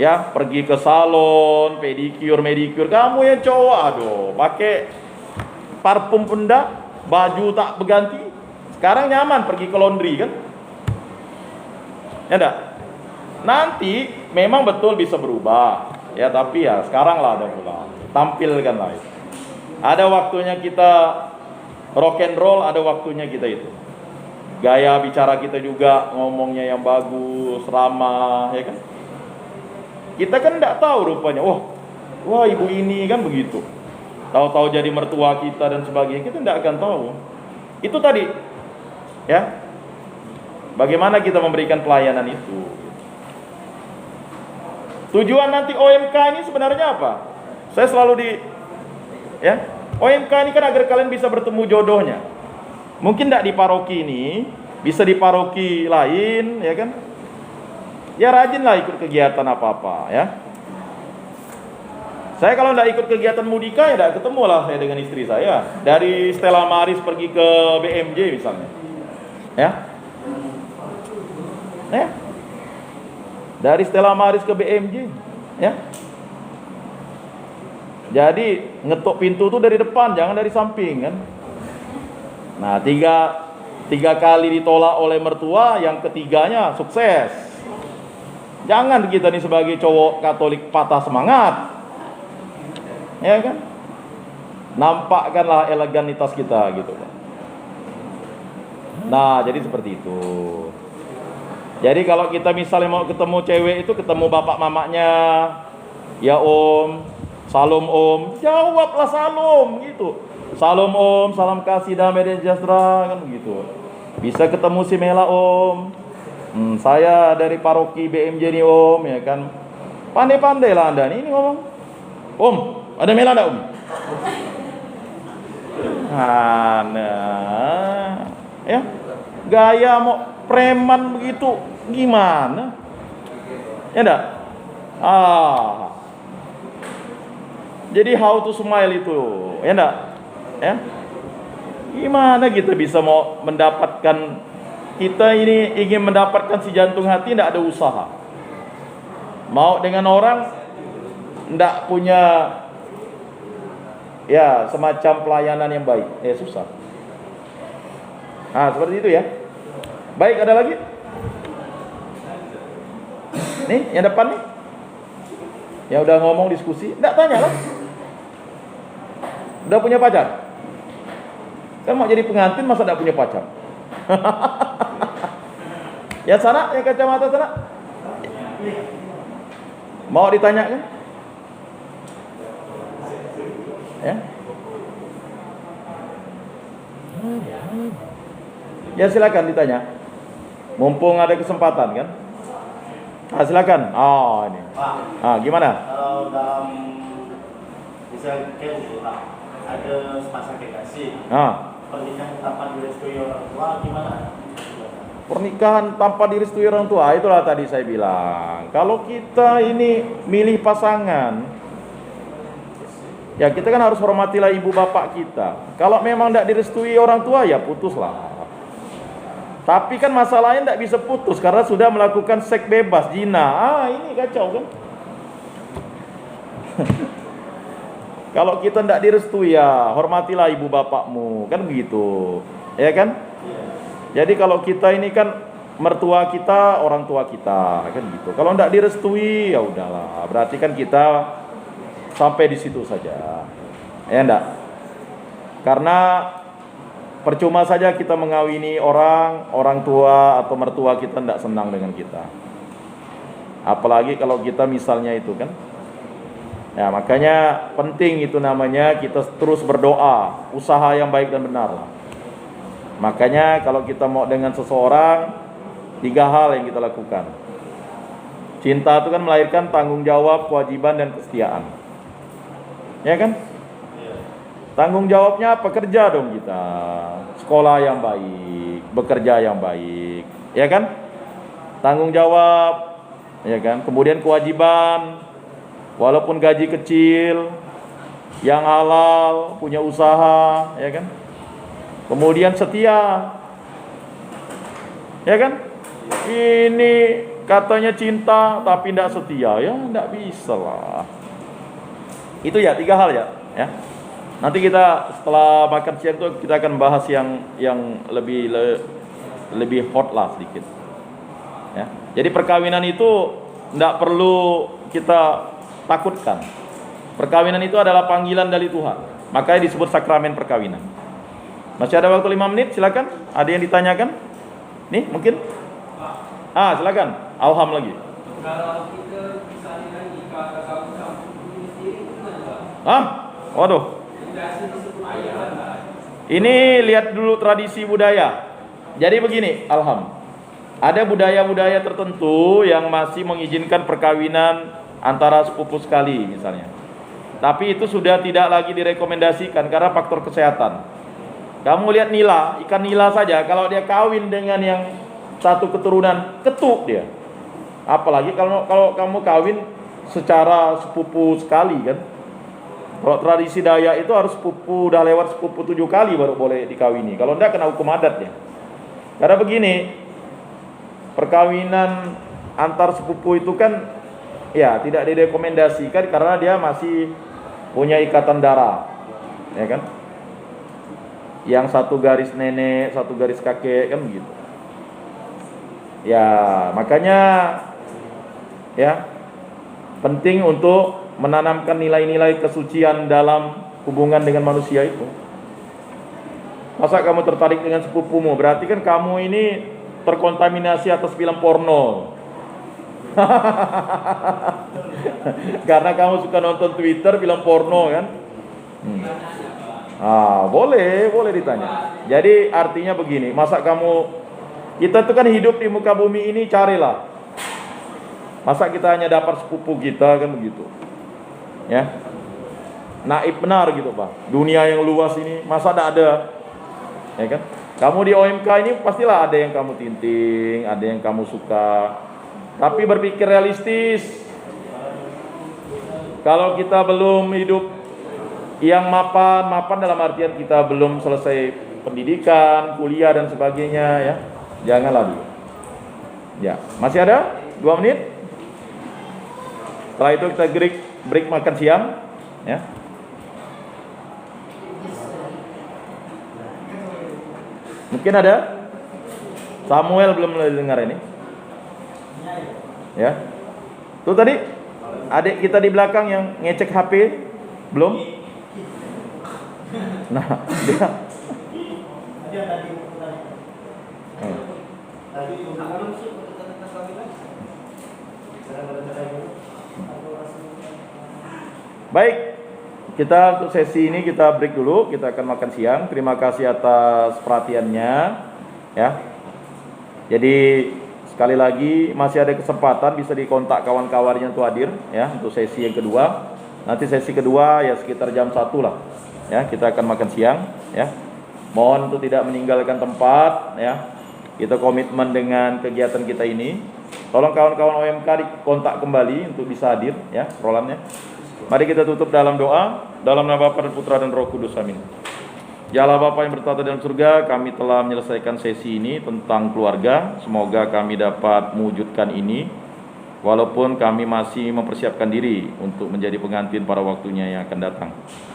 ya pergi ke salon, pedicure, medicure. Kamu yang cowok, aduh, pakai parfum pun enggak, baju tak berganti. Sekarang nyaman pergi ke laundry kan? Ya enggak? Nanti memang betul bisa berubah. Ya tapi ya sekarang lah ada pula. Tampilkan lah. Ada waktunya kita rock and roll, ada waktunya kita itu. Gaya bicara kita juga ngomongnya yang bagus, ramah, ya kan? Kita kan enggak tahu rupanya. Wah ibu ini kan begitu. Tahu-tahu jadi mertua kita dan sebagainya, kita enggak akan tahu. Itu tadi, ya. Bagaimana kita memberikan pelayanan itu? Tujuan nanti OMK ini sebenarnya apa? Saya selalu OMK ini kan agar kalian bisa bertemu jodohnya. Mungkin tidak di paroki ini, bisa di paroki lain, ya kan? Ya rajinlah ikut kegiatan apa-apa, ya. Saya kalau tidak ikut kegiatan Mudika, ya tidak ketemu lah saya dengan istri saya. Dari Stella Maris pergi ke BMJ misalnya, ya. Dari Stella Maris ke BMJ, ya. Jadi ngetok pintu tuh dari depan, jangan dari samping kan. Nah, tiga kali ditolak oleh mertua, yang ketiganya sukses. Jangan kita nih sebagai cowok Katolik patah semangat, ya kan? Nampakkanlah eleganitas kita gitu kan. Nah, jadi seperti itu. Jadi kalau kita misalnya mau ketemu cewek itu, ketemu bapak mamanya, ya om, salam om, jawablah salam gitu. Salam om, salam kasih, damai dan sejahtera kan begitu. Bisa ketemu si Mela om, saya dari paroki BMJ nih om, ya kan. Pandai-pandai lah anda ini ngomong. Om, ada Mela enggak om? Nah, ya gaya mau preman begitu gimana? Ya enggak? Jadi how to smile itu, ya enggak? Ya. Gimana kita bisa mau mendapatkan, kita ini ingin mendapatkan si jantung hati, enggak ada usaha. Mau dengan orang enggak punya ya semacam pelayanan yang baik, susah. Seperti itu ya. Baik, ada lagi? Nih, yang depan nih. Yang udah ngomong diskusi, enggak tanya lah. Udah punya pacar? Kan mau jadi pengantin masa enggak punya pacar? Yang sana, yang kacamata sana. Mau ditanya kan? Ya. Ya silakan ditanya. Mumpung ada kesempatan kan? Silakan. Ini. Pak, Gimana? kalau dalam bisa kayak Pak, ada sepasang kekasih. Pernikahan tanpa direstui orang tua gimana? Pernikahan tanpa direstui orang tua, itulah tadi saya bilang. Kalau kita ini milih pasangan, ya kita kan harus hormatilah ibu bapak kita. Kalau memang tidak direstui orang tua, ya putuslah. Tapi kan masalahnya tidak bisa putus karena sudah melakukan seks bebas, zina. Ini kacau kan? Kalau kita tidak direstui, ya hormatilah ibu bapakmu, kan begitu, ya kan? Jadi kalau kita ini kan mertua kita, orang tua kita, kan gitu. Kalau tidak direstui, ya udahlah. Berarti kan kita sampai di situ saja, ya enggak? Karena percuma saja kita mengawini orang tua atau mertua kita tidak senang dengan kita. Apalagi kalau kita misalnya itu kan. Ya makanya penting itu namanya kita terus berdoa, usaha yang baik dan benar. Makanya kalau kita mau dengan seseorang, 3 hal yang kita lakukan. Cinta itu kan melahirkan tanggung jawab, kewajiban dan kesetiaan. Ya kan? Tanggung jawabnya apa? Kerja dong kita. Sekolah yang baik, bekerja yang baik, ya kan? Tanggung jawab, ya kan? Kemudian kewajiban, walaupun gaji kecil, yang halal, punya usaha, ya kan? Kemudian setia, ya kan? Ini katanya cinta tapi tidak setia, ya tidak bisa lah. Itu ya 3 hal ya. Nanti kita setelah makan siang tuh kita akan bahas yang lebih hot lah sedikit. Ya. Jadi perkawinan itu tidak perlu kita takutkan. Perkawinan itu adalah panggilan dari Tuhan. Makanya disebut sakramen perkawinan. Masih ada waktu 5 menit, silakan. Ada yang ditanyakan? Nih, mungkin? Silakan. Alham lagi. Kalau kita misalnya nikah atau kamu sendiri itu Waduh. Ini lihat dulu tradisi budaya. Jadi begini, Alham. Ada budaya-budaya tertentu yang masih mengizinkan perkawinan antara sepupu sekali misalnya. Tapi itu sudah tidak lagi direkomendasikan karena faktor kesehatan. Kamu lihat nila, ikan nila saja, kalau dia kawin dengan yang satu keturunan, ketuk dia. Apalagi kalau kamu kawin secara sepupu sekali kan. Kalau tradisi Dayak itu harus sepupu, udah lewat sepupu 7 kali baru boleh dikawini. Kalau enggak kena hukum adat ya. Karena begini, perkawinan antar sepupu itu kan ya tidak direkomendasikan karena dia masih punya ikatan darah. Ya kan? Yang satu garis nenek, satu garis kakek kan begitu. Ya, makanya ya penting untuk menanamkan nilai-nilai kesucian dalam hubungan dengan manusia itu. Masa kamu tertarik dengan sepupumu, berarti kan kamu ini terkontaminasi atas film porno. Karena kamu suka nonton Twitter film porno kan? Boleh ditanya. Jadi artinya begini, masa kita tuh kan hidup di muka bumi ini, carilah. Masa kita hanya dapat sepupu kita kan begitu. Ya. Naib benar gitu, Pak. Dunia yang luas ini masa tidak ada. Ya kan? Kamu di OMK ini pastilah ada yang kamu tinting, ada yang kamu suka. Tapi berpikir realistis. Kalau kita belum hidup yang mapan dalam artian kita belum selesai pendidikan, kuliah dan sebagainya ya. Janganlah dulu. Ya, masih ada 2 menit. Setelah itu kita break makan siang ya. Mungkin ada? Samuel belum dengar ini. Ya. Tuh tadi adik kita di belakang yang ngecek HP belum? Nah, dia baik, kita untuk sesi ini kita break dulu, kita akan makan siang. Terima kasih atas perhatiannya ya. Jadi sekali lagi masih ada kesempatan bisa dikontak kawan-kawannya untuk hadir ya untuk sesi yang kedua. Nanti sesi kedua ya sekitar jam 1 lah. Ya, kita akan makan siang ya. Mohon untuk tidak meninggalkan tempat ya. Kita komitmen dengan kegiatan kita ini. Tolong kawan-kawan OMK dikontak kembali untuk bisa hadir ya, rolannya. Mari kita tutup dalam doa. Dalam nama Bapa dan Putra dan Roh Kudus, amin. Ya Allah Bapa yang bertata dalam surga, kami telah menyelesaikan sesi ini tentang keluarga. Semoga kami dapat mewujudkan ini, walaupun kami masih mempersiapkan diri untuk menjadi pengantin pada waktunya yang akan datang.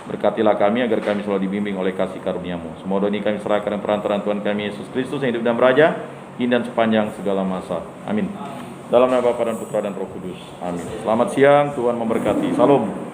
Berkatilah kami agar kami selalu dibimbing oleh kasih karunia-Mu. Semoga ini kami serahkan dengan perantaraan Tuhan kami Yesus Kristus yang hidup dan beraja, kini dan sepanjang segala masa. Amin. Dalam nama Bapa dan Putra dan Roh Kudus. Amin. Selamat siang, Tuhan memberkati. Salam.